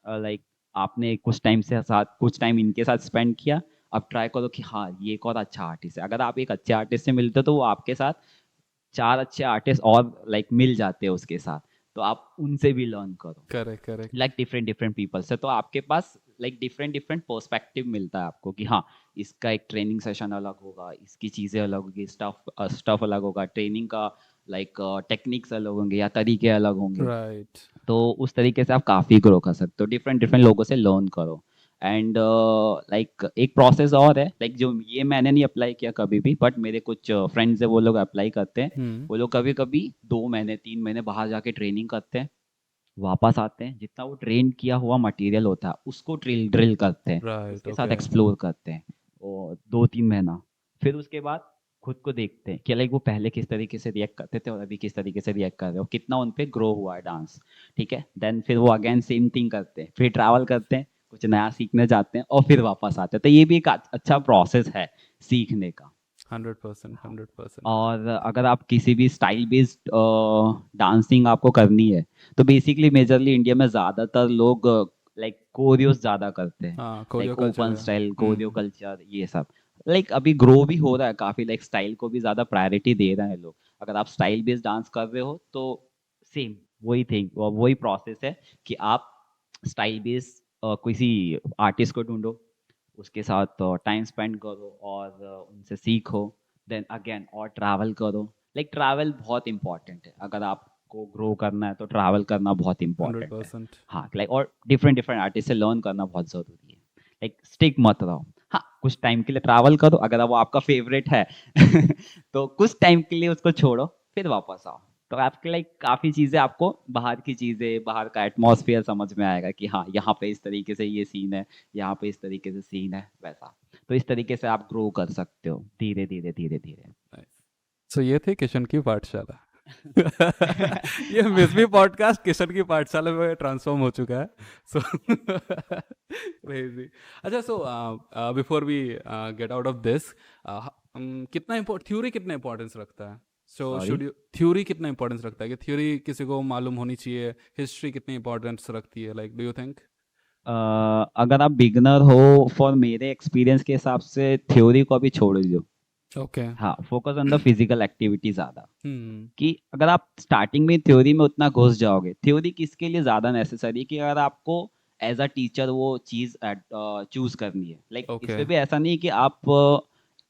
लाइक आपने कुछ टाइम से साथ, कुछ टाइम इनके साथ स्पेंड किया, अब ट्राई करो कि हाँ ये एक और अच्छा आर्टिस्ट है। अगर आप एक अच्छे आर्टिस्ट से मिलते हो तो वो आपके साथ चार अच्छे आर्टिस्ट और लाइक मिल जाते हैं उसके साथ, तो आप उनसे भी लर्न करो, correct, correct. Like different different people से। तो आपके पास लाइक डिफरेंट डिफरेंट पर्सपेक्टिव मिलता है आपको कि हाँ इसका एक ट्रेनिंग सेशन अलग होगा, इसकी चीज़ें अलग होगी, स्टफ अलग होगा, ट्रेनिंग का लाइक टेक्निक्स अलग होंगे या तरीके अलग होंगे। राइट। तो उस तरीके से आप काफ़ी ग्रो कर सकते हो, डिफरेंट डिफरेंट लोगों से लर्न करो। एंड लाइक एक प्रोसेस और है, लाइक जो ये मैंने नहीं अप्लाई किया कभी भी, बट मेरे कुछ फ्रेंड्स है वो लोग अप्लाई करते हैं। हुँ। वो लोग कभी कभी 2 महीने 3 महीने बाहर जाके ट्रेनिंग करते हैं, वापस आते हैं, जितना वो ट्रेन किया हुआ मटेरियल होता है उसको ड्रिल ड्रिल करते हैं, राइट, उसके साथ ओके। एक्सप्लोर करते हैं, और 2-3 महीना। फिर उसके बाद खुद को देखते हैं कि लाइक वो पहले किस तरीके से रिएक्ट करते थे और अभी किस तरीके से रिएक्ट कर रहे हो, कितना उन पे ग्रो हुआ है डांस। ठीक है, देन फिर वो अगेन सेम थिंग करते हैं, फिर ट्रैवल करते हैं, कुछ नया सीखने जाते हैं और फिर वापस आते हैं। तो ये भी एक अच्छा प्रोसेस है सीखने का। 100%, 100%। और अगर आप किसी भी स्टाइल बेस्ड डांसिंग आपको करनी है तो बेसिकली मेजरली इंडिया में ज़्यादातर लोग लाइक कोरियोस ज़्यादा करते हैं, हाँ, कोरियो लाइक कल्चर ओपन है। स्टाइल, कोरियो हुँ। कल्चर, ये सब। लाइक अभी ग्रो भी हो रहा है काफ़ी, लाइक स्टाइल को भी ज़्यादा प्रायोरिटी दे रहे हैं लोग। अगर आप स्टाइल बेस्ड डांस कर रहे हो तो सेम वही थिंग, वही प्रोसेस है कि आप स्टाइल बेस्ड किसी आर्टिस्ट को ढूंढो, उसके साथ टाइम स्पेंड करो और उनसे सीखो। देन अगेन और ट्रैवल करो। लाइक ट्रैवल बहुत इंपॉर्टेंट है। अगर आप आपको ग्रो करना है तो ट्रैवल करना बहुत इंपॉर्टेंट है। 100%. हाँ, लाइक और डिफरेंट डिफरेंट आर्टिस्ट से लर्न करना बहुत ज़रूरी है। लाइक स्टिक मत रहो। हाँ, कुछ टाइम के लिए ट्रैवल करो अगर वो आपका फेवरेट है तो कुछ टाइम के लिए उसको छोड़ो, फिर वापस आओ। तो आपके लाइक काफ़ी चीज़ें आपको बाहर की चीज़ें, बाहर का एटमॉस्फेयर समझ में आएगा कि हाँ, यहाँ पे इस तरीके से ये सीन है, यहाँ पे इस तरीके से सीन है, वैसा। तो इस तरीके से आप ग्रो कर सकते हो धीरे धीरे धीरे धीरे। नाइस. सो ये थी किशन की पाठशाला. ये मिसबी पॉडकास्ट किशन की पाठशाला में ट्रांसफॉर्म हो चुका है. So crazy. अच्छा, so before we get out of this, कितना थ्योरी कितना इंपॉर्टेंस रखता है? So sorry. Should you theory कितना इंपॉर्टेंस रखता है कि थ्योरी किसी को मालूम होनी चाहिए? हिस्ट्री कितनी इंपॉर्टेंस रखती है, लाइक डू यू थिंक? अगर आप बिगनर हो, फॉर मेरे एक्सपीरियंस के हिसाब से थ्योरी को अभी छोड़ दो। ओके. हाँ, focus on the physical activity ज़्यादा। हम्म. कि अगर आप स्टार्टिंग में थ्योरी में उतना घुस जाओगे, थ्योरी किसके लिए ज़्यादा नेसेसरी है कि अगर आपको एज अ टीचर वो चीज़ चूज करनी है। Like okay. इसमें भी ऐसा नहीं कि आप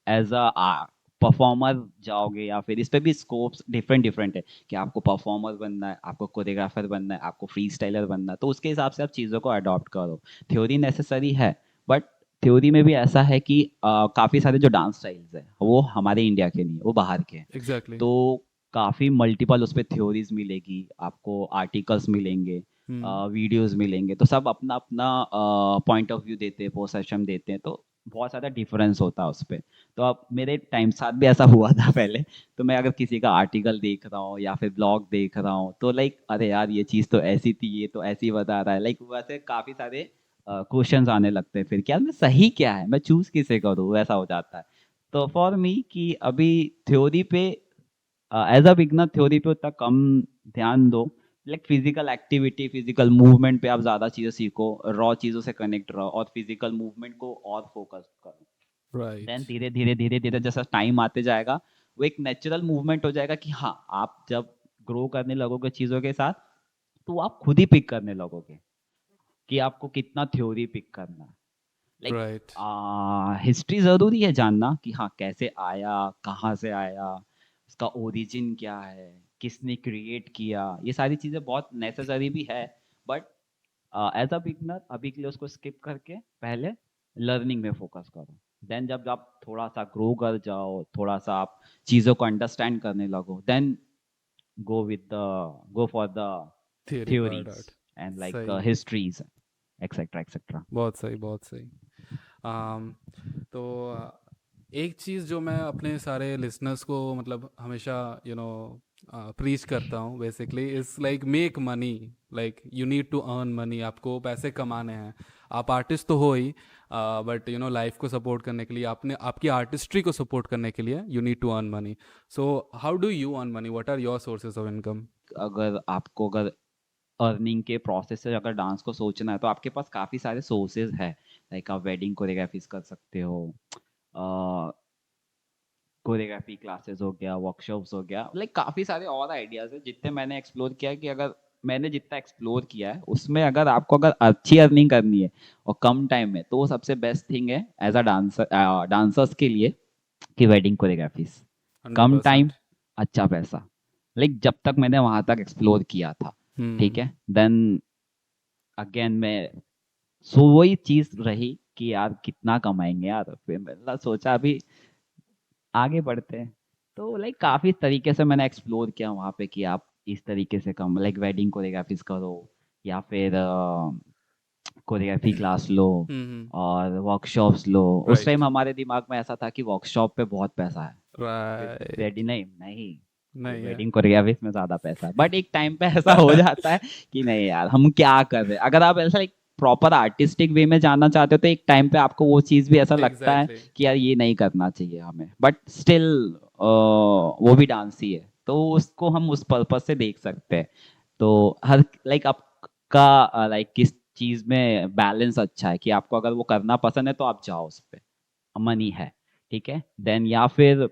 एज अ परफॉर्मर जाओगे, या फिर इस पे भी स्कोप्स डिफरेंट डिफरेंट है कि आपको परफॉर्मर बनना है, आपको कोरियोग्राफर बनना है, आपको फ्री स्टाइलर बनना है, तो उसके हिसाब से आप चीज़ों को अडॉप्ट करो। थ्योरी नेसेसरी है, बट थ्योरी में भी ऐसा है कि काफ़ी सारे जो डांस स्टाइल्स है वो हमारे इंडिया के नहीं है, वो बाहर के हैं। एग्जैक्टली. तो काफ़ी मल्टीपल उस पे थ्योरीज मिलेगी आपको, आर्टिकल्स मिलेंगे, हम्म. वीडियोस मिलेंगे, तो सब अपना अपना पॉइंट ऑफ व्यू देते हैं, पोसेशन देते हैं, तो बहुत ज़्यादा डिफरेंस होता है उस पर। तो अब मेरे टाइम साथ भी ऐसा हुआ था पहले। तो मैं अगर किसी का आर्टिकल देख रहा हूँ या फिर ब्लॉग देख रहा हूँ तो लाइक अरे यार ये चीज़ तो ऐसी थी, ये तो ऐसी बता रहा है, लाइक वैसे काफ़ी सारे क्वेश्चंस आने लगते हैं फिर कि यार मैं सही क्या है, मैं चूज़ किसे करूँ, वैसा हो जाता है। तो फॉर मी कि अभी थ्योरी पे एज अ बिगनर थ्योरी पे उतना कम ध्यान दो। Like physical activity, physical movement पे आप ज़्यादा चीज़ें सीखो, रॉ चीज़ों से कनेक्ट रहो और फिजिकल मूवमेंट को और फोकस करो। राइट. देन धीरे धीरे धीरे धीरे जैसा टाइम आते जाएगा वो एक नेचुरल मूवमेंट हो जाएगा कि हाँ, आप जब ग्रो करने लगोगे चीज़ों के साथ तो आप खुद ही पिक करने लगोगे कि आपको कितना थ्योरी पिक करना है। Like right. हिस्ट्री ज़रूरी है जानना कि हाँ कैसे आया, कहाँ से आया, उसका ओरिजिन क्या है, किसने क्रिएट किया, ये सारी चीज़ें बहुत नेसेसरी भी है। बट एज अ बिगनर अभी के लिए उसको स्किप करके पहले लर्निंग में फोकस करो। देन जब आप थोड़ा सा ग्रो कर जाओ, थोड़ा सा आप चीज़ों को अंडरस्टैंड करने लगो, then go for the theory part theories out. and like सही. histories, etc etc। बहुत सही, बहुत सही. um, तो एक चीज़ जो मैं अपने सारे लिसनर्स को मतलब हमेशा प्रीच करता हूँ basically is like make money. Like you need to earn money. आपको पैसे कमाने हैं. आप आर्टिस्ट तो हो ही, बट लाइफ को सपोर्ट करने के लिए, आपने आपकी आर्टिस्ट्री को सपोर्ट करने के लिए you need to earn money. So how do you earn money? What are your sources of income? अगर अर्निंग के प्रोसेस से अगर डांस को सोचना है तो आपके पास काफ़ी सारे सोर्सेज है। लाइक आप वेडिंग कोरियोग्राफीज कर सकते हो, कोरियोग्राफी क्लासेस हो गया, वर्कशॉप्स हो गया, लाइक काफ़ी सारे और आइडियाज़ है जितने मैंने एक्सप्लोर किया है कि अगर मैंने जितना एक्सप्लोर किया है उसमें अगर आपको अगर अच्छी अर्निंग करनी है और कम टाइम में, तो वो सबसे बेस्ट थिंग है एज अ डांसर, डांसर्स के लिए कि वेडिंग कोरियोग्राफीज। हंड्रेड कम टाइम, परसेंट अच्छा पैसा। लाइक जब तक मैंने वहाँ तक एक्सप्लोर किया था, ठीक हम्म. है। देन अगेन मैं सो वही चीज रही कि यार कितना कमाएंगे यार, फिर मैंने सोचा अभी आगे बढ़ते हैं। तो लाइक काफी तरीके से मैंने एक्सप्लोर किया वहाँ पे कि आप इस तरीके से कम, लाइक वेडिंग कोरियोग्राफीज करो या फिर कोरियोग्राफी क्लास लो हम्म. और वर्कशॉप्स लो। उस राइट. टाइम हमारे दिमाग में ऐसा था कि वर्कशॉप पे बहुत पैसा है, फिर राइट. वेडिंग नहीं नहीं, नहीं है. वेडिंग कोरियोग्राफी में ज्यादा पैसा है। बट एक टाइम पे ऐसा हो जाता है कि नहीं यार हम क्या कर रहे हैं। अगर आप ऐसा एक प्रॉपर आर्टिस्टिक वे में जानना चाहते हो तो एक टाइम पे आपको वो चीज भी ऐसा लगता है एग्जैक्टली. कि यार ये नहीं करना चाहिए हमें, बट स्टिल वो भी डांस ही है तो उसको हम उस पर्पज से देख सकते हैं। तो हर लाइक आपका लाइक किस चीज में बैलेंस अच्छा है कि आपको अगर वो करना पसंद है तो आप जाओ उस पे, मनी है, ठीक है। देन या फिर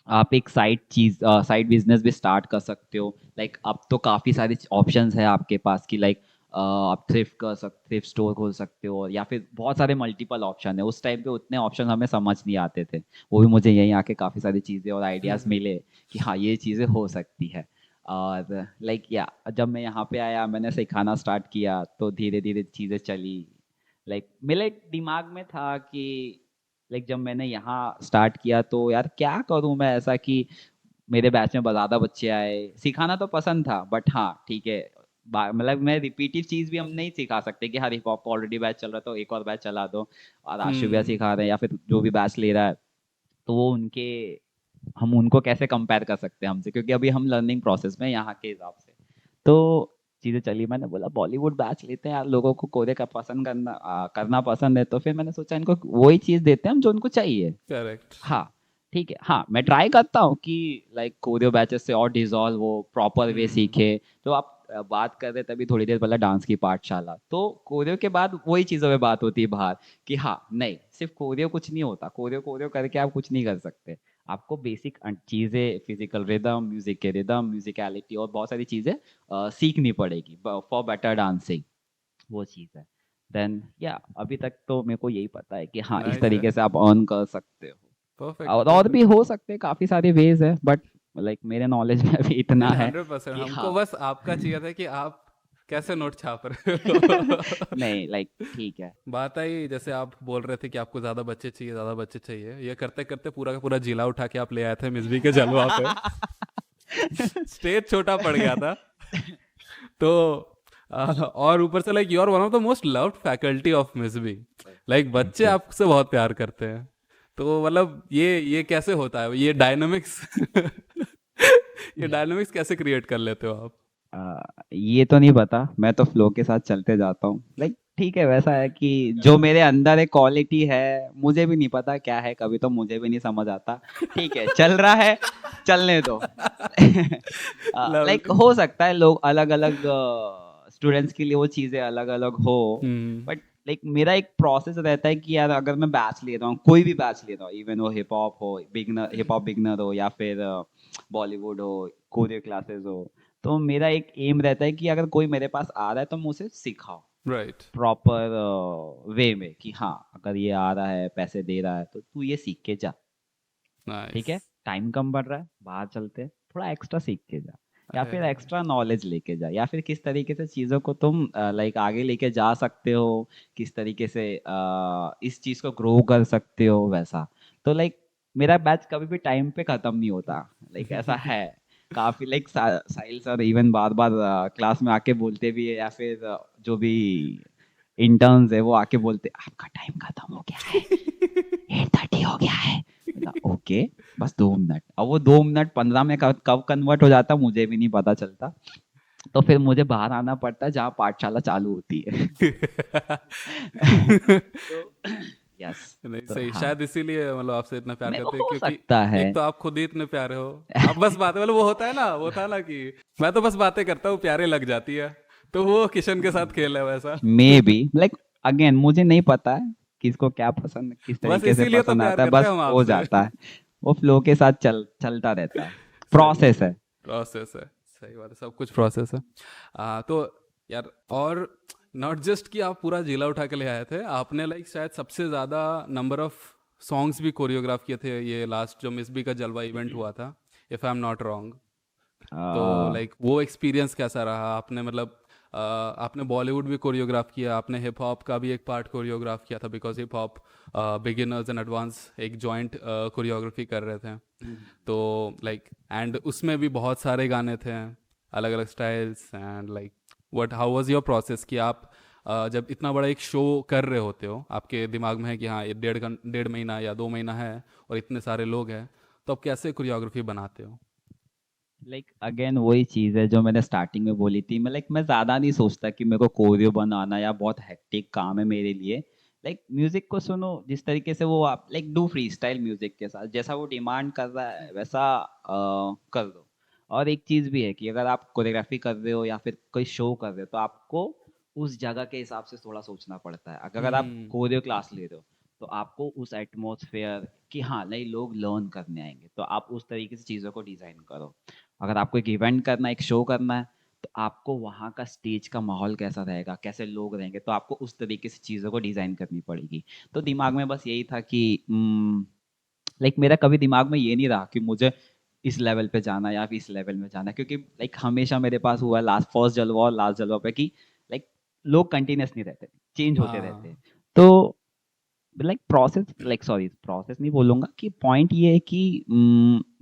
आप एक साइड बिजनेस भी स्टार्ट कर सकते हो। लाइक अब तो काफ़ी सारे ऑप्शंस है आपके पास कि लाइक आप थ्रिफ्ट स्टोर खोल सकते हो, या फिर बहुत सारे मल्टीपल ऑप्शन है। उस टाइम पे उतने ऑप्शन हमें समझ नहीं आते थे, वो भी मुझे यहीं आके काफ़ी सारी चीज़ें और आइडियाज़ मिले कि हाँ ये चीज़ें हो सकती है। और लाइक या जब मैं यहाँ पे आया मैंने सिखाना स्टार्ट किया तो धीरे धीरे चीज़ें चली। लाइक मेरे दिमाग में था कि लाइक जब मैंने यहाँ स्टार्ट किया तो यार क्या करूँ मैं ऐसा कि मेरे बैच में ज़्यादा बच्चे आए। सिखाना तो पसंद था बट हाँ ठीक है, मतलब मैं रिपीटिव चीज़ भी हम नहीं सिखा सकते कि हाँ हिप हॉप ऑलरेडी बैच चल रहा है तो एक और बैच चला दो। और आशु भैया हम्म। सिखा रहे हैं या फिर जो भी बैच ले रहा है तो वो उनके, हम उनको कैसे कंपेयर कर सकते हैं हमसे, क्योंकि अभी हम लर्निंग प्रोसेस में हैं यहाँ के हिसाब से। तो चीज़ें चली, मैंने बोला बॉलीवुड बैच लेते हैं यार, लोगों को कोरिया का पसंद करना पसंद है तो फिर मैंने सोचा इनको वही चीज़ देते हैं हम जो उनको चाहिए। करेक्ट। हाँ ठीक है, हाँ मैं ट्राई करता हूँ कि लाइक कोरियो बैचेस से और डिजॉल्व वो प्रॉपर वे हम्म। सीखे। तो आप बात कर रहे तभी थोड़ी देर पहले डांस की पाठशाला, तो कोरियो के बाद वही चीज़ों में बात होती है बाहर कि हाँ नहीं सिर्फ कोरियो कुछ नहीं होता, कोरियो कोरियो करके आप कुछ नहीं कर सकते। आपको बेसिक चीज़ें, फिजिकल रिदम, म्यूजिक के रिदम, म्यूजिकलिटी और बहुत सारी चीज़ें सीखनी पड़ेगी फॉर बेटर डांसिंग। वो चीज़ है। देन या अभी तक तो मेरे को यही पता है कि हाँ इस नाइस है। तरीके से आप अर्न कर सकते हो। परफेक्ट और भी परफेक्ट। हो सकते हैं, काफी सारे वेज है बट लाइक मेरे नॉलेज में अभी इतना नहीं नहीं, है 100%। कि हमको हाँ। बस आपका चाहिए था कि आप कैसे नोट छाप रहे हो। नहीं लाइक ठीक है। बात आई जैसे आप बोल रहे थे कि आपको ज्यादा बच्चे चाहिए, ज्यादा बच्चे चाहिए, ये करते करते पूरा का पूरा जिला उठा के आप ले आए थे मिसबी के जलवा पे। स्टेज छोटा पड़ गया था। तो और ऊपर से like you are one of the most loved faculty of मिसबी। लाइक थैंक बच्चे यू। आपसे बहुत प्यार करते हैं। तो मतलब ये कैसे होता है, ये डायनामिक्स ये डायनामिक्स कैसे क्रिएट कर लेते हो आप? ये तो नहीं पता, मैं तो फ्लो के साथ चलते जाता हूँ। लाइक ठीक है, वैसा है कि जो मेरे अंदर एक क्वालिटी है, मुझे भी नहीं पता क्या है, कभी तो मुझे भी नहीं समझ आता। ठीक है चल रहा है, चलने दो। Like lovely. हो सकता है लोग अलग अलग स्टूडेंट्स के लिए वो चीज़ें अलग अलग हो, हम्म। बट लाइक मेरा एक प्रोसेस रहता है कि यार अगर मैं बैच ले रहा हूँ, कोई भी बैच ले रहा हूँ, इवन वो हिप हॉप बिगनर हो या फिर बॉलीवुड हो, कोरियो क्लासेस हो, तो मेरा एक एम रहता है कि अगर कोई मेरे पास आ रहा है तो मैं उसे सिखाऊं राइट। प्रॉपर वे में कि हाँ अगर ये आ रहा है पैसे दे रहा है तो तू ये सीख के जा। ठीक नाइस। है, टाइम कम पड़ रहा है, बाहर चलते हैं, थोड़ा एक्स्ट्रा सीख के जा, या फिर अरे। एक्स्ट्रा नॉलेज लेके जा, या फिर किस तरीके से चीज़ों को तुम लाइक आगे लेके जा सकते हो, किस तरीके से इस चीज़ को ग्रो कर सकते हो वैसा। तो लाइक मेरा बैच कभी भी टाइम पे खत्म नहीं होता, लाइक ऐसा है। काफी लाइक साहिल सर इवन बार बार क्लास में आके बोलते भी है, या फिर जो भी इंटर्न्स है वो आके बोलते आपका टाइम खत्म हो गया है, 8:30 हो गया है। ओके बस 2 मिनट, अब वो 2 मिनट 15 में कब कन्वर्ट हो जाता मुझे भी नहीं पता चलता। तो फिर मुझे बाहर आना पड़ता है जहाँ पाठशाला चालू होती है। तो यस। नहीं तो सही, हाँ, शायद इसीलिए मतलब आपसे इतना प्यार मेरे को करते हैं, हो क्योंकि सकता है। एक तो आप खुद ही इतने प्यारे हो। आप बस बातें, मतलब वो होता है ना, वो होता है ना कि मैं तो बस बातें करता हूँ, प्यारे लग जाती है। तो वो किशन के साथ खेल है वैसा। मे बी लाइक अगेन मुझे नहीं पता है किसको क्या पसंद, किस बस तरीके से इसीलिए तो पसंद प्यार आता है, करते हैं बस हम हो आपसे। जाता है। वो फ्लो के साथ चलता रहता है, सही प्रोसेस बात है। है। प्रोसेस है। सही बात है, सब कुछ प्रोसेस है। तो यार, और नॉट जस्ट कि आप पूरा जिला उठा के ले आए थे, आपने लाइक शायद सबसे ज़्यादा नंबर ऑफ सॉन्ग्स भी कोरियोग्राफ किए थे ये लास्ट जो मिस बी का जलवा इवेंट हुआ था, if I am not wrong. तो आ, लाइक वो एक्सपीरियंस कैसा रहा? आपने मतलब आपने बॉलीवुड भी कोरियोग्राफ किया, आपने हिप हॉप का भी एक पार्ट कोरियोग्राफ किया था, because hip hop beginners and advance एक जॉइंट कोरियोग्राफी कर रहे थे। तो लाइक एंड उसमें भी बहुत सारे गाने थे, अलग अलग styles, and like what how was your process कि आप जब इतना बड़ा एक शो कर रहे होते हो, आपके दिमाग में है कि हाँ ये 1.5 महीना या 2 महीना है और इतने सारे लोग हैं, तो आप कैसे कोरियोग्राफी बनाते हो? लाइक अगेन वही चीज है जो मैंने स्टार्टिंग में बोली थी, मैं ज्यादा नहीं सोचता कि मेरे को कोरियो बनाना या बहुत हेक्टिक काम है मेरे लिए। लाइक म्यूजिक को सुनो जिस तरीके से वो आप like do free style music के साथ, जैसा वो डिमांड कर रहा है वैसा कर दो। और एक चीज भी है कि अगर आप कोरियोग्राफी कर रहे हो या फिर कोई शो कर रहे हो तो आपको उस जगह के हिसाब से थोड़ा सोचना पड़ता है। अगर आप हम्म। कोरियो क्लास ले रहे हो तो आपको उस एटमॉस्फेयर कि हाँ नए लोग लर्न करने आएंगे, तो आप उस तरीके से चीज़ों को डिज़ाइन करो। अगर आपको एक इवेंट करना है, एक शो करना है, तो आपको वहाँ का स्टेज का माहौल कैसा रहेगा, कैसे लोग रहेंगे, तो आपको उस तरीके से चीज़ों को डिज़ाइन करनी पड़ेगी। तो दिमाग में बस यही था कि लाइक मेरा कभी दिमाग में ये नहीं रहा कि मुझे इस लेवल पे जाना है या फिर इस लेवल में जाना है, क्योंकि लाइक हमेशा मेरे पास हुआ लास्ट फर्स्ट जलवा और लास्ट जलवा पे कि लाइक लोग कंटिन्यूस नहीं रहते, चेंज होते रहते हैं। हाँ तो like process, like sorry process नहीं बोलूंगा, कि पॉइंट ये है कि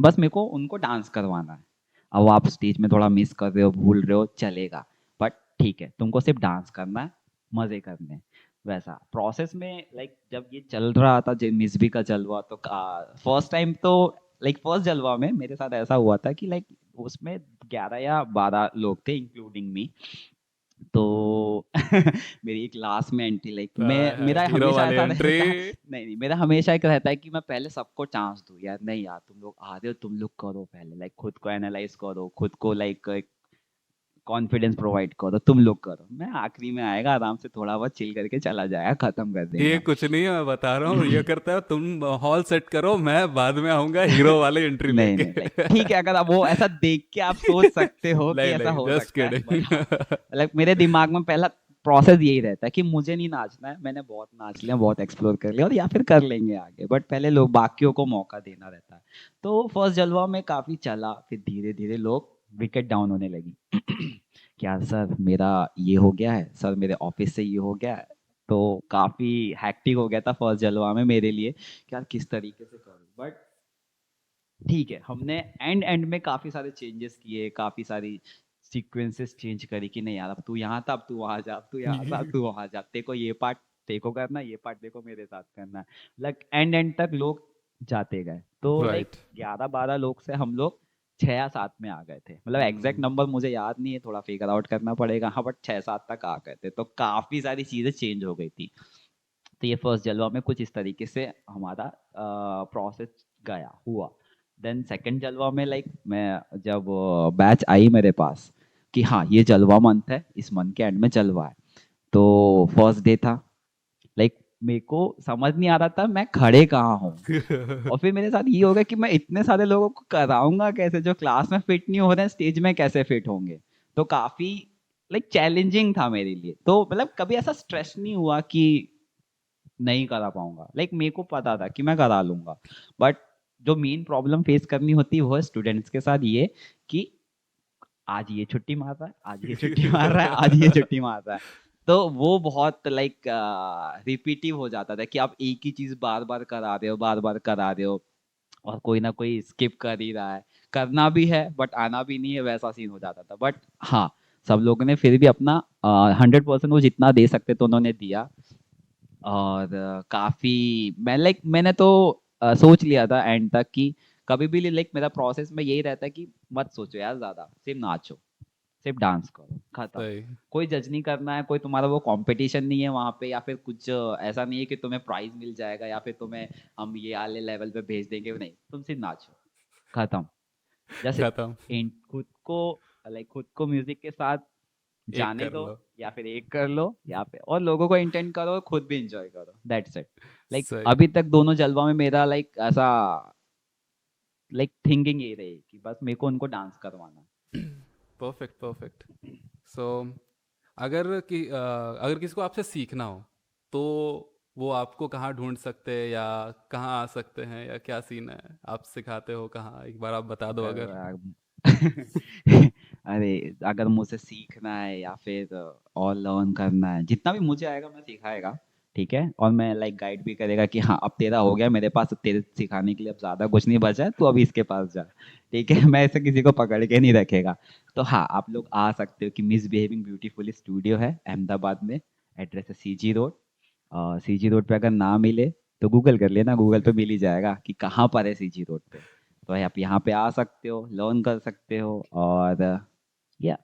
बस मेरे को उनको डांस करवाना है। अब आप स्टेज में थोड़ा मिस कर रहे हो, भूल रहे हो, चलेगा, बट ठीक है, तुमको सिर्फ डांस करना है, मजे करने हैं। वैसा प्रोसेस में लाइक जब ये चल रहा था मिसबी का जलवा, तो फर्स्ट टाइम तो लाइक फर्स्ट जलवा में मेरे साथ ऐसा हुआ था कि लाइक उसमें 11 या 12 लोग थे इंक्लूडिंग मी। तो मेरी एक लास्ट में एंट्री, लाइक मैं है मेरा हीरो हमेशा वाली ऐसा एंट्री। रहता है, नहीं मेरा हमेशा एक रहता है कि मैं पहले सबको चांस दूं, यार नहीं यार तुम लोग आ रहे हो, तुम लोग करो पहले, लाइक खुद को एनालाइज करो, खुद को लाइक कॉन्फिडेंस प्रोवाइड करो, तुम लोग करो, मैं आखिरी में आएगा आराम से थोड़ा बहुत चिल करके चला जाएगा, खत्म कर ये देगा। कुछ नहीं है, मैं बता रहा हूँ, ये करता है तुम हॉल सेट करो, मैं बाद में आऊंगा हीरो वाली एंट्री नहीं लेके। नहीं, लाइक ठीक है, अगर आप वो ऐसा देख के आप सोच सकते हो कि नहीं ऐसा नहीं, हो जस्ट सकता है, बट हाँ, किडिंग। लाइक मेरे दिमाग में पहला प्रोसेस यही रहता है कि मुझे नहीं नाचना है, मैंने बहुत नाच लिया, बहुत एक्सप्लोर कर लिया, और या फिर कर लेंगे आगे, बट पहले लोग बाकियों को मौका देना रहता है। तो फर्स्ट जलवा में काफी चला, फिर धीरे धीरे लोग विकेट डाउन होने लगी क्या सर मेरा ये हो गया है, सर मेरे ऑफिस से ये हो गया है। तो काफी हैक्टिक हो गया था फर्स्ट जलवा में मेरे लिए कि यार किस तरीके से करूं, बट ठीक है, हमने एंड एंड में काफी सारे चेंजेस किए, काफी सारी सीक्वेंसेस चेंज करी कि नहीं यार अब तू यहाँ था, अब तू वहां जा, अब तू यहाँ था, अब तू वहां जा, तेरे को ये पार्ट तेरे को करना है, ये पार्ट देखो मेरे साथ करना है। लाइक एंड एंड तक लोग जाते गए, तो लाइक राइट। 11-12 लोग से हम लोग 6 या 7 में आ गए थे, मतलब एग्जैक्ट नंबर मुझे याद नहीं है, थोड़ा फिगर आउट करना पड़ेगा, हाँ, बट 6-7 तक आ गए थे, तो काफी सारी चीजें चेंज हो गई थी। तो ये फर्स्ट जलवा में कुछ इस तरीके से हमारा प्रोसेस गया हुआ। देन सेकंड जलवा में लाइक मैं जब बैच आई मेरे पास कि हाँ ये जलवा मंथ है, इस मंथ के एंड में जलवा है, तो फर्स्ट डे था, लाइक मेरे को समझ नहीं आ रहा था मैं खड़े कहाँ हूँ, और फिर मेरे साथ ये होगा कि मैं इतने सारे लोगों को कराऊंगा कैसे, जो क्लास में फिट नहीं हो रहे हैं स्टेज में कैसे फिट होंगे। तो काफी लाइक चैलेंजिंग था मेरे लिए, तो मतलब कभी ऐसा स्ट्रेस नहीं हुआ कि नहीं करा पाऊंगा, लाइक मेरे को पता था कि मैं करा लूंगा, बट जो मेन प्रॉब्लम फेस करनी होती है वो है स्टूडेंट्स के साथ ये कि आज ये छुट्टी मार रहा है, आज ये छुट्टी मार रहा है, आज ये छुट्टी मार रहा है। तो वो बहुत लाइक रिपीटिव हो जाता था कि आप एक ही चीज बार बार करा रहे हो, बार बार करा रहे हो, और कोई ना कोई स्किप कर ही रहा है, करना भी है बट आना भी नहीं है, वैसा सीन हो जाता था। बट हाँ, सब लोगों ने फिर भी अपना 100% वो जितना दे सकते तो उन्होंने दिया, और काफी मैंने तो सोच लिया था एंड तक कि कभी भी लाइक मेरा प्रोसेस में यही रहता है कि मत सोचो यार ज्यादा, सिर्फ नाचो, सिर्फ डांस करो, खत्म। सही। कोई जज नहीं करना है, कोई तुम्हारा वो कंपटीशन नहीं है वहां पे, या फिर कुछ ऐसा नहीं है कि तुम्हें प्राइज मिल जाएगा या फिर तुम्हें हम ये वाले लेवल पे भेज देंगे, नहीं, तुम सिर्फ नाचो, खत्म। जैसे खत्म। खुद को लाइक खुद को म्यूजिक के साथ एक जाने कर दो, लो। या फिर एक कर लो, या फिर और लोगों को इंटेंड करो, खुद भी इंजॉय करो, दैट्स इट। लाइक सही। अभी तक दोनों जलवा में मेरा लाइक ऐसा लाइक थिंकिंग ये रही कि बस मेरे को उनको डांस करवाना। Perfect perfect. सो अगर किसी को आपसे सीखना हो तो वो आपको कहाँ ढूंढ सकते हैं, या कहाँ आ सकते हैं, या क्या सीन है, आप सिखाते हो कहाँ, एक बार आप बता दो अगर। अरे अगर मुझे सीखना है या फिर और लर्न करना है, जितना भी मुझे आएगा मैं सिखाएगा, ठीक है, और मैं लाइक गाइड भी करेगा कि हाँ अब तेरा हो गया मेरे पास, अब तेरे सिखाने के लिए अब ज्यादा कुछ नहीं बचा है, तू अभी इसके पास जा, ठीक है मैं ऐसे किसी को पकड़ के नहीं रखेगा। तो हाँ, आप लोग आ सकते हो कि मिस बिहेविंग ब्यूटीफुली स्टूडियो है अहमदाबाद में, एड्रेस है सीजी रोड। सीजी रोड पे अगर ना मिले तो गूगल कर लेना, गूगल पे मिल ही जाएगा कि कहाँ पर है सीजी रोड पे। तो आप यहाँ पे आ सकते हो, लर्न कर सकते हो, और या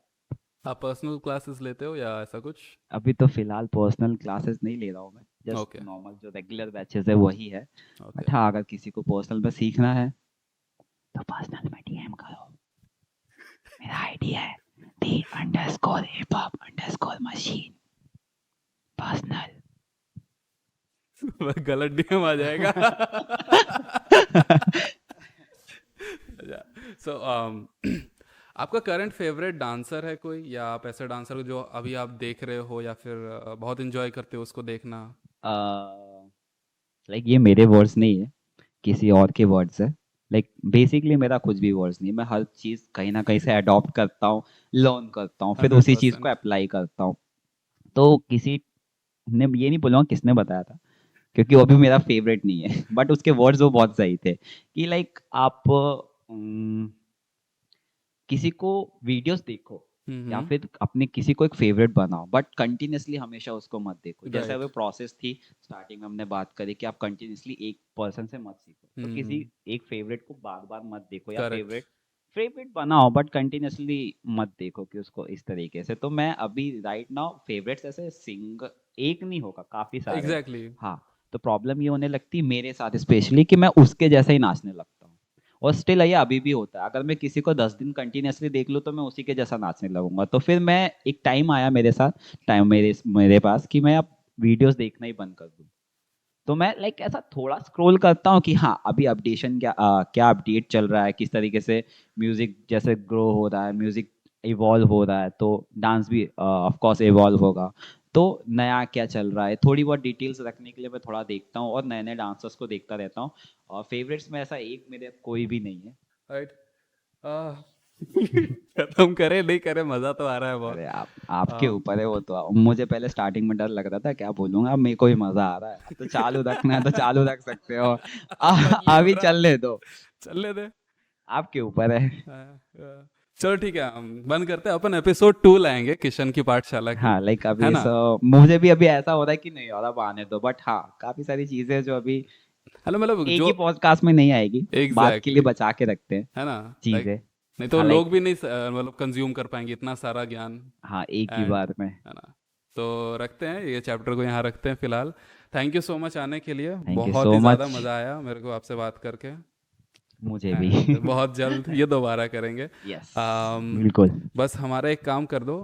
आप पर्सनल क्लासेस लेते हो या ऐसा कुछ? अभी तो फिलहाल पर्सनल क्लासेस नहीं ले रहा हूँ मैं, जस्ट ओके। नॉर्मल जो रेगुलर बैचेस है वही है। ओके। बट हाँ, अगर किसी को पर्सनल में सीखना है तो पर्सनल में डीएम करो, मेरा आईडी है _hip_hop_machine पर्सनल। गलत डीएम आ जाएगा। अच्छा। सो आपका करंट फेवरेट डांसर है कोई, या आप ऐसे डांसर हो जो अभी आप देख रहे हो, या फिर बहुत इंजॉय करते हो उसको देखना? लाइक ये मेरे वर्ड्स नहीं है, किसी और के वर्ड्स है, लाइक बेसिकली मेरा कुछ भी वर्ड्स नहीं है, मैं हर चीज़ कहीं ना कहीं से अडॉप्ट करता हूँ, लर्न करता हूँ, फिर उसी चीज़ को 100%. अप्लाई करता हूँ। तो किसी ने ये नहीं बोलूँगा किसने बताया था, क्योंकि वो भी मेरा फेवरेट नहीं है बट उसके वर्ड्स वो बहुत सही थे कि लाइक आप किसी को वीडियोस देखो या हम्म. फिर अपने किसी को एक फेवरेट बनाओ, बट कंटिन्यूअसली हमेशा उसको मत देखो। जैसे वो राइट. प्रोसेस थी, स्टार्टिंग में हमने बात करी कि आप कंटिन्यूअसली एक पर्सन से मत सीखो, तो किसी हम्म. एक फेवरेट को बार बार मत देखो, या करेक्ट. फेवरेट फेवरेट बनाओ बट कंटिन्यूअसली मत देखो कि उसको इस तरीके से। तो मैं अभी राइट नाउ फेवरेट्स ऐसे सिंग एक नहीं होगा, काफी सारे हैं। एग्जैक्टली. हाँ, तो प्रॉब्लम ये होने लगती है मेरे साथ स्पेशली कि मैं उसके जैसा ही नाचने लगता हूँ, और स्टिल ये अभी भी होता है। अगर मैं किसी को 10 दिन कंटिन्यूअसली देख लूँ तो मैं उसी के जैसा नाचने लगूंगा। तो फिर मैं एक टाइम आया मेरे साथ, टाइम मेरे मेरे पास कि मैं अब वीडियोस देखना ही बंद कर दूं। तो मैं लाइक ऐसा थोड़ा स्क्रॉल करता हूँ कि हाँ अभी अपडेशन क्या अपडेट चल रहा है, किस तरीके से म्यूजिक जैसे ग्रो हो रहा है, म्यूजिक इवॉल्व हो रहा है, तो डांस भी ऑफ कोर्स इवॉल्व होगा। तो नया क्या चल रहा है, थोड़ी बहुत डिटेल्स रखने के लिए मैं थोड़ा देखता हूँ और नए नए डांसर्स को देखता रहता हूँ। और फेवरेट्स में ऐसा एक मेरे कोई भी नहीं है। राइट. खत्म करे नहीं करे, मजा तो आ रहा है बहुत. अरे आपके आ, ऊपर है वो तो। मुझे पहले स्टार्टिंग में डर लग रहा था क्या बोलूंगा, अब मेरे को भी मजा आ रहा है। अब तो चालू रखना है तो चालू रख सकते हो। पगली अभी उड़ा, चलने दो, चलने दे. आपके ऊपर है। चलो ठीक है, हम बंद करते हैं. अपन एपिसोड 2 लाएंगे किशन की पाठशाला की. हाँ लाइक है अभी ना? मुझे भी अभी ऐसा हो रहा है कि नहीं और अब आने दो, बट हाँ काफी सारी चीजें जो अभी हेलो, मतलब एक जो ही पॉडकास्ट में नहीं आएगी, बात के लिए एग्जैक्टली. बचा के रखते हैं है ना? लाइक, चीजें। नहीं तो हाँ लोग लाइक, भी नहीं मतलब कंज्यूम कर पाएंगे इतना सारा ज्ञान. हाँ एक ही एंड, बार में। है ना? तो रखते हैं ये चैप्टर को, यहाँ रखते हैं फिलहाल. थैंक यू सो मच आने के लिए, थैंक यू बहुत सो ही ज़्यादा मच। मज़ा आया मेरे को आपसे बात करके. मुझे भी। एंड बहुत जल्द ये दोबारा करेंगे. यस, um, बिल्कुल। बस हमारा एक काम कर दो,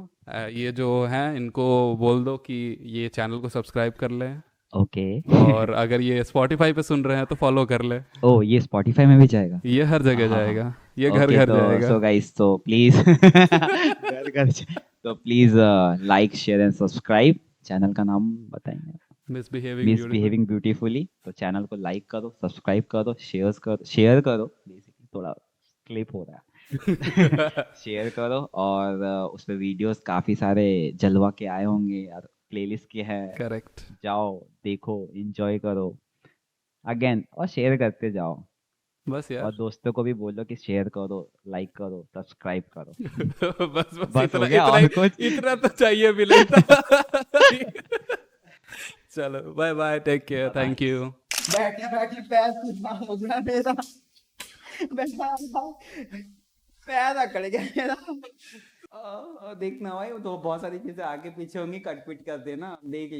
ये जो हैं इनको बोल दो कि ये चैनल को सब्सक्राइब कर लें, ओके। और अगर ये स्पॉटिफाई पे सुन रहे हैं तो फॉलो कर ले. ओ ये स्पॉटिफाई में भी जाएगा? ये हर जगह हाँ हाँ। जाएगा, ये घर ओके घर तो जाएगा. सो गाइस तो प्लीज घर घर तो please like share and subscribe. Channel का नाम बताएंगे? Misbehaving beautiful. Misbehaving beautifully. तो चैनल को लाइक करो, सब्सक्राइब करो, शेयर करो बेसिकली, थोड़ा क्लिप हो रहा है शेयर करो। और उस पे वीडियोस काफी सारे जलवा के आए होंगे यार, प्लेलिस्ट के हैं, करेक्ट. जाओ देखो, एंजॉय करो अगेन, और शेयर करते जाओ। बस और यार. दोस्तों को भी बोलो कि शेयर करो, लाइक करो, सब्सक्राइब करो। बस बस बस हो इतना गया इतना और ही, कुछ? इतना तो चाहिए भी नहीं था. चलो bye bye, take care, bye bye. Thank you. बैठे बैठे पैर टूटना हो गया मेरा। बैठा था, पैर अकड़ गया मेरा। देखना भाई, वो तो बहुत सारी चीजें आगे पीछे होंगी, कट पिट कर देना, देख